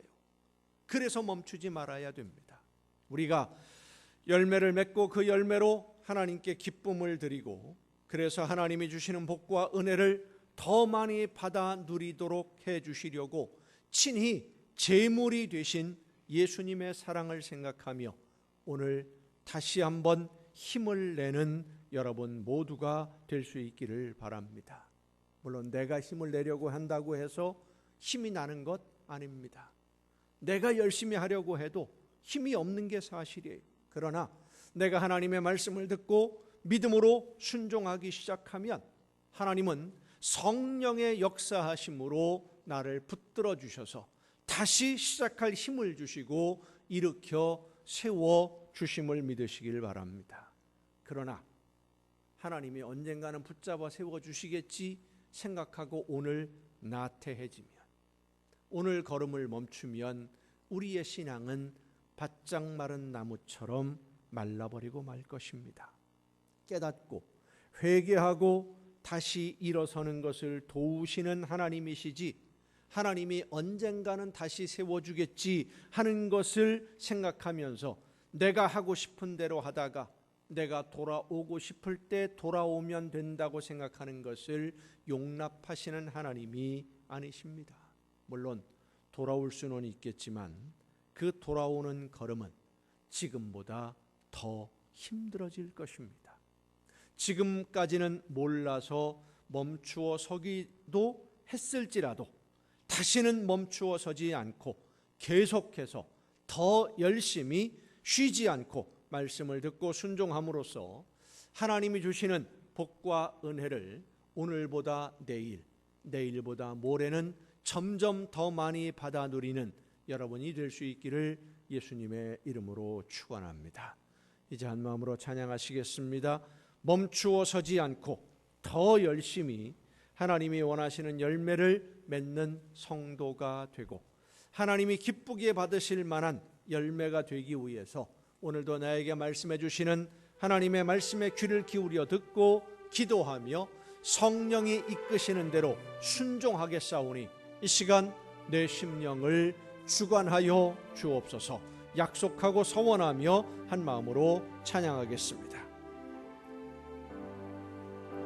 그래서 멈추지 말아야 됩니다. 우리가 열매를 맺고 그 열매로 하나님께 기쁨을 드리고 그래서 하나님이 주시는 복과 은혜를 더 많이 받아 누리도록 해 주시려고 친히 제물이 되신 예수님의 사랑을 생각하며 오늘 다시 한번 힘을 내는 여러분 모두가 될 수 있기를 바랍니다. 물론 내가 힘을 내려고 한다고 해서 힘이 나는 것 아닙니다. 내가 열심히 하려고 해도 힘이 없는 게 사실이에요. 그러나 내가 하나님의 말씀을 듣고 믿음으로 순종하기 시작하면 하나님은 성령의 역사하심으로 나를 붙들어 주셔서 다시 시작할 힘을 주시고 일으켜 세워 주심을 믿으시길 바랍니다. 그러나 하나님이 언젠가는 붙잡아 세워 주시겠지 생각하고 오늘 나태해지면, 오늘 걸음을 멈추면 우리의 신앙은 바짝 마른 나무처럼 말라버리고 말 것입니다. 깨닫고 회개하고 다시 일어서는 것을 도우시는 하나님이시지 하나님이 언젠가는 다시 세워주겠지 하는 것을 생각하면서 내가 하고 싶은 대로 하다가 내가 돌아오고 싶을 때 돌아오면 된다고 생각하는 것을 용납하시는 하나님이 아니십니다. 물론 돌아올 수는 있겠지만 그 돌아오는 걸음은 지금보다 더 힘들어질 것입니다. 지금까지는 몰라서 멈추어 서기도 했을지라도 다시는 멈추어 서지 않고 계속해서 더 열심히 쉬지 않고 말씀을 듣고 순종함으로써 하나님이 주시는 복과 은혜를 오늘보다 내일, 내일보다 모레는 점점 더 많이 받아 누리는 여러분이 될 수 있기를 예수님의 이름으로 축원합니다. 이제 한 마음으로 찬양하시겠습니다. 멈추어 서지 않고 더 열심히 하나님이 원하시는 열매를 맺는 성도가 되고 하나님이 기쁘게 받으실 만한 열매가 되기 위해서 오늘도 나에게 말씀해 주시는 하나님의 말씀에 귀를 기울여 듣고 기도하며 성령이 이끄시는 대로 순종하겠사오니 이 시간 내 심령을 주관하여 주옵소서. 약속하고 서원하며 한 마음으로 찬양하겠습니다.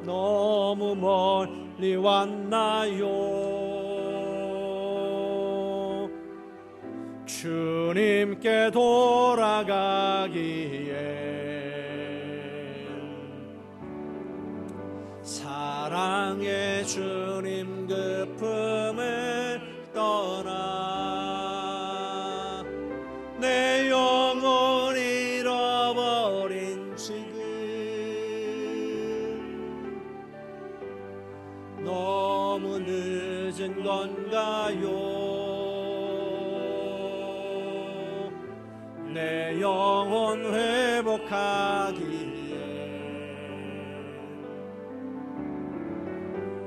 너무 멀리 왔나요? 주님께 돌아가기에 사랑의 주님 그 품을 떠나 내 영혼 잃어버린 지금 너무 늦은 건가요? 내 영혼 회복하기에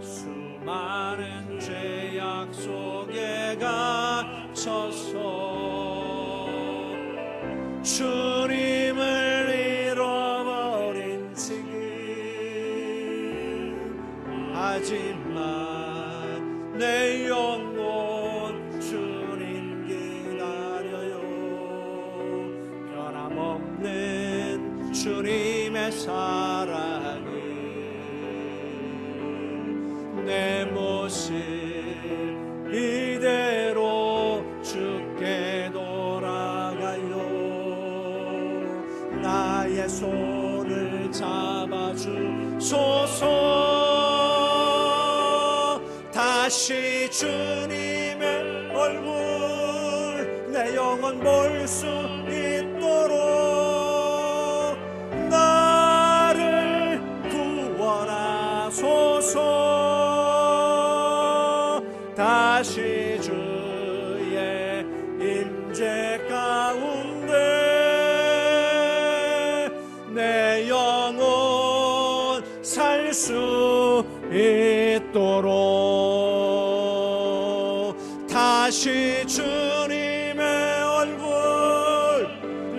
수많은 죄악 속에 갇혀서 주님을 잃어버린 지금 하지만 내 영혼 주님 기다려요. 변함없는 주님의 사랑이 내 모습 이대로 주께 돌아가요. 나의 손을 잡아주소서. 다시 주님의 얼굴 내 영혼 볼 수 있도록 나를 하소서. 다시 주의 임재 가운데 내 영혼 살 수 있도록 다시 주님의 얼굴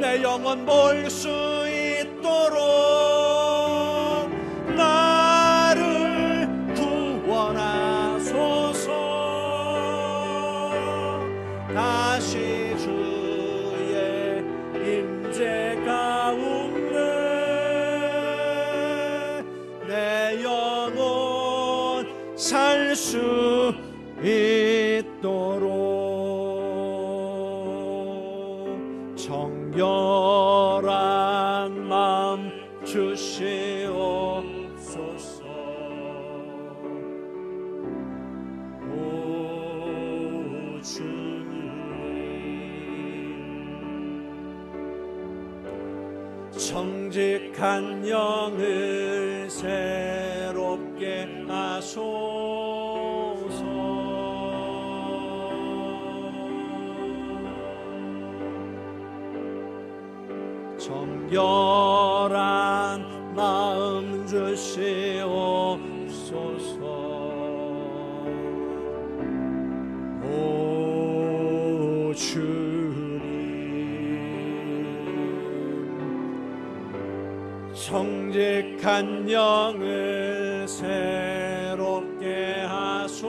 내 영혼 볼 수 있도록 나를 구원하소서. 다시 주의 임재 가운데 내 영혼 살 수 있도록 정결한 마음 주시옵소서. 오 주님, 정직한 영을 새롭게 하소서. 정결한 마음 주시옵소서. 오 주님, 정직한 영을 새롭게 하소서.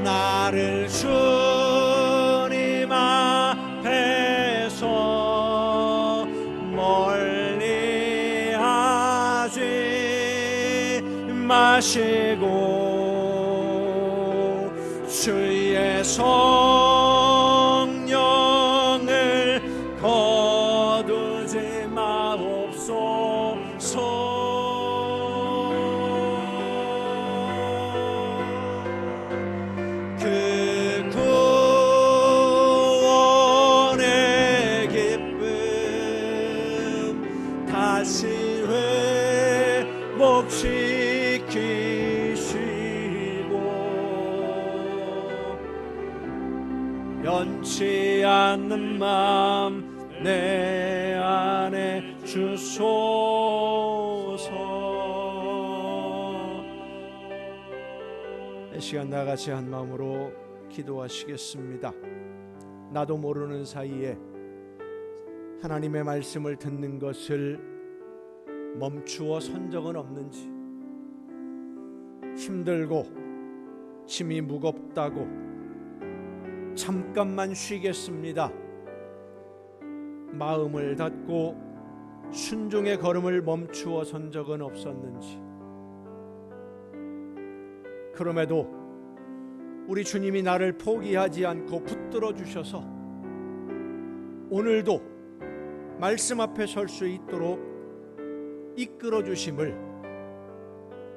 나를 주님 앞에서 멀리하지 마시고 주의 성령을 거두지 마옵소서. 그 구원의 기쁨 다시 회복시키시고 변치 않는 마음 내 안에 주소서. 이 시간 나같이 한 마음으로 기도하시겠습니다. 나도 모르는 사이에 하나님의 말씀을 듣는 것을 멈추어 선 적은 없는지, 힘들고 짐이 무겁다고 잠깐만 쉬겠습니다 마음을 닫고 순종의 걸음을 멈추어 선 적은 없었는지, 그럼에도 우리 주님이 나를 포기하지 않고 붙들어 주셔서 오늘도 말씀 앞에 설 수 있도록 이끌어 주심을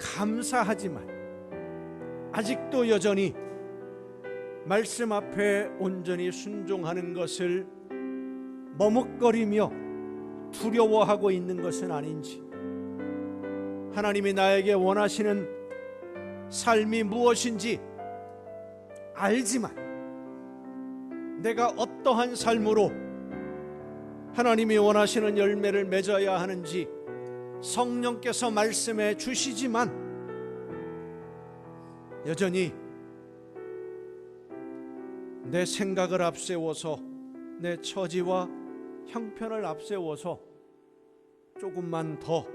감사하지만 아직도 여전히 말씀 앞에 온전히 순종하는 것을 머뭇거리며 두려워하고 있는 것은 아닌지, 하나님이 나에게 원하시는 삶이 무엇인지 알지만 내가 어떠한 삶으로 하나님이 원하시는 열매를 맺어야 하는지 성령께서 말씀해 주시지만 여전히 내 생각을 앞세워서 내 처지와 형편을 앞세워서 조금만 더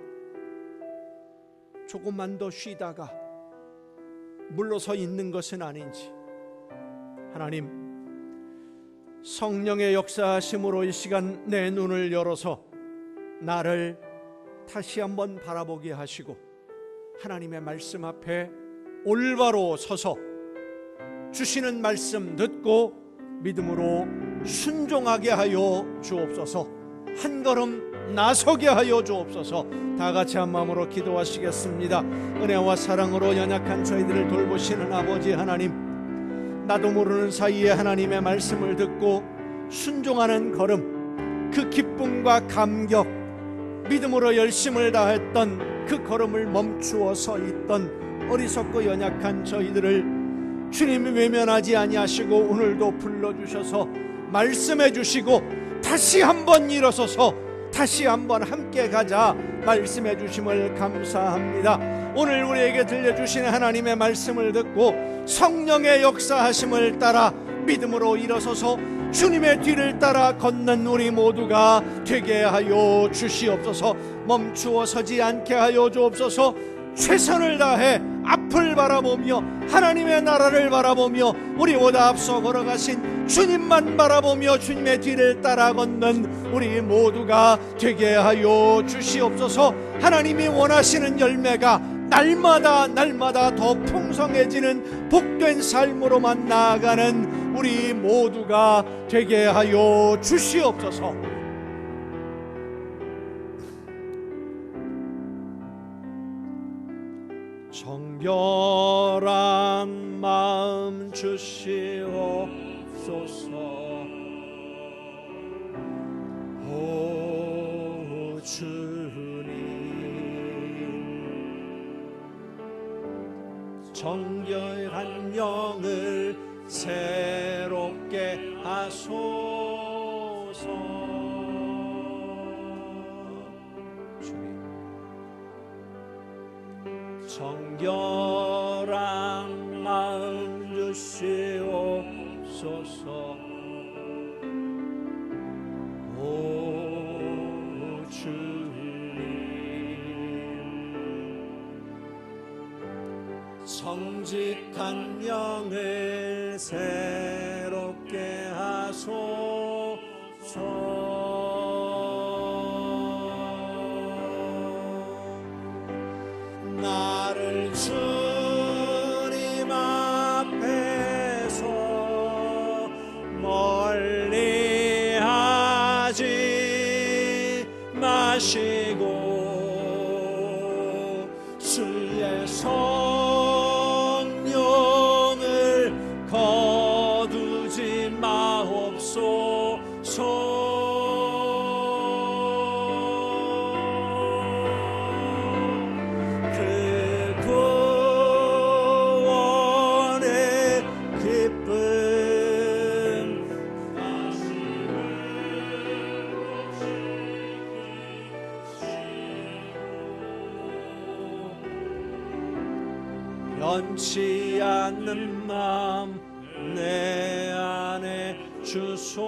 쉬다가 물러서 있는 것은 아닌지, 하나님 성령의 역사하심으로 이 시간 내 눈을 열어서 나를 다시 한번 바라보게 하시고 하나님의 말씀 앞에 올바로 서서 주시는 말씀 듣고 믿음으로 순종하게 하여 주옵소서. 한 걸음 나서게 하여 주옵소서. 다 같이 한 마음으로 기도하시겠습니다. 은혜와 사랑으로 연약한 저희들을 돌보시는 아버지 하나님, 나도 모르는 사이에 하나님의 말씀을 듣고 순종하는 걸음, 그 기쁨과 감격, 믿음으로 열심을 다했던 그 걸음을 멈추어 서 있던 어리석고 연약한 저희들을 주님이 외면하지 아니하시고 오늘도 불러주셔서 말씀해 주시고 다시 한번 일어서서 다시 한번 함께 가자 말씀해 주심을 감사합니다. 오늘 우리에게 들려주시는 하나님의 말씀을 듣고 성령의 역사하심을 따라 믿음으로 일어서서 주님의 뒤를 따라 걷는 우리 모두가 되게 하여 주시옵소서. 멈추어 서지 않게 하여 주옵소서. 최선을 다해 앞을 바라보며 하나님의 나라를 바라보며 우리보다 앞서 걸어가신 주님만 바라보며 주님의 뒤를 따라 걷는 우리 모두가 되게 하여 주시옵소서. 하나님이 원하시는 열매가 날마다 더 풍성해지는 복된 삶으로만 나아가는 우리 모두가 되게 하여 주시옵소서. 정결한 마음 주시옵소서. 오 주님, 정결한 영을 새롭게 하소서. 주님, 정결한 마음 주시옵소서. 오 주님, 정직한 영을 새롭게 하소서. 나를 주님 앞에서 멀리하지 마시고 주의 성령을 거두지 마옵소서. 변치 않는 마음 내 안에 주소서.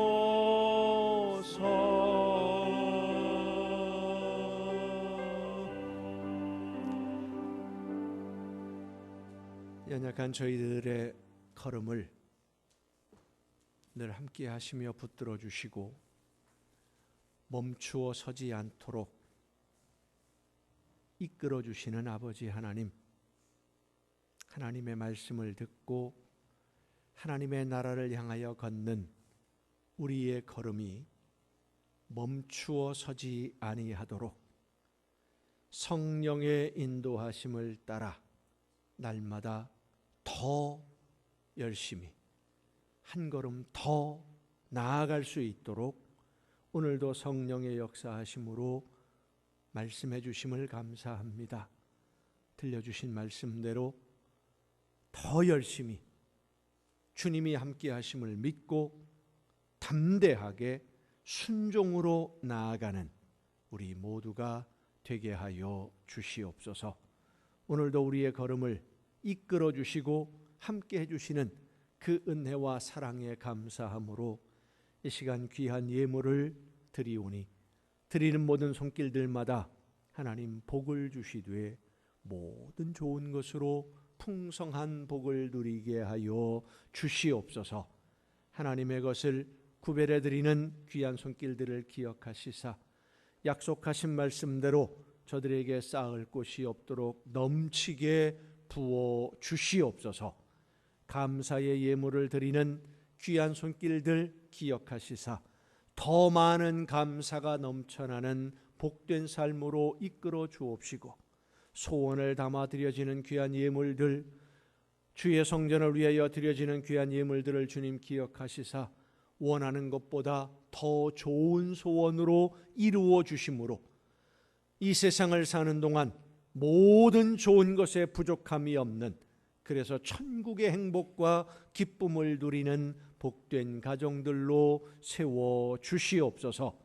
연약한 저희들의 걸음을 늘 함께 하시며 붙들어 주시고 멈추어 서지 않도록 이끌어 주시는 아버지 하나님, 하나님의 말씀을 듣고 하나님의 나라를 향하여 걷는 우리의 걸음이 멈추어 서지 아니하도록 성령의 인도하심을 따라 날마다 더 열심히 한 걸음 더 나아갈 수 있도록 오늘도 성령의 역사하심으로 말씀해 주심을 감사합니다. 들려주신 말씀대로 더 열심히 주님이 함께 하심을 믿고 담대하게 순종으로 나아가는 우리 모두가 되게 하여 주시옵소서. 오늘도 우리의 걸음을 이끌어 주시고 함께 해주시는 그 은혜와 사랑에 감사함으로 이 시간 귀한 예물을 드리오니 드리는 모든 손길들마다 하나님 복을 주시되 모든 좋은 것으로 풍성한 복을 누리게 하여 주시옵소서. 하나님의 것을 구별해 드리는 귀한 손길들을 기억하시사 약속하신 말씀대로 저들에게 쌓을 곳이 없도록 넘치게 부어 주시옵소서. 감사의 예물을 드리는 귀한 손길들 기억하시사 더 많은 감사가 넘쳐나는 복된 삶으로 이끌어 주옵시고 소원을 담아 드려지는 귀한 예물들, 주의 성전을 위하여 드려지는 귀한 예물들을 주님 기억하시사 원하는 것보다 더 좋은 소원으로 이루어 주심으로 이 세상을 사는 동안 모든 좋은 것에 부족함이 없는, 그래서 천국의 행복과 기쁨을 누리는 복된 가정들로 세워 주시옵소서.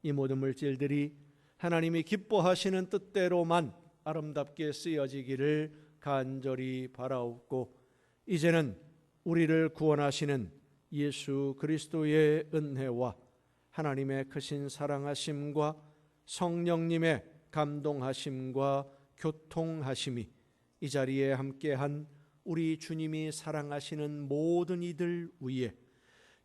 이 모든 물질들이 하나님이 기뻐하시는 뜻대로만 아름답게 쓰여지기를 간절히 바라옵고, 이제는 우리를 구원하시는 예수 그리스도의 은혜와 하나님의 크신 사랑하심과 성령님의 감동하심과 교통하심이 이 자리에 함께한 우리 주님이 사랑하시는 모든 이들 위에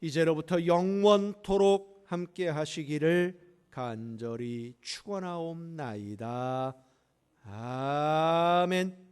이제로부터 영원토록 함께 하시기를 간절히 축원하옵나이다. 아멘.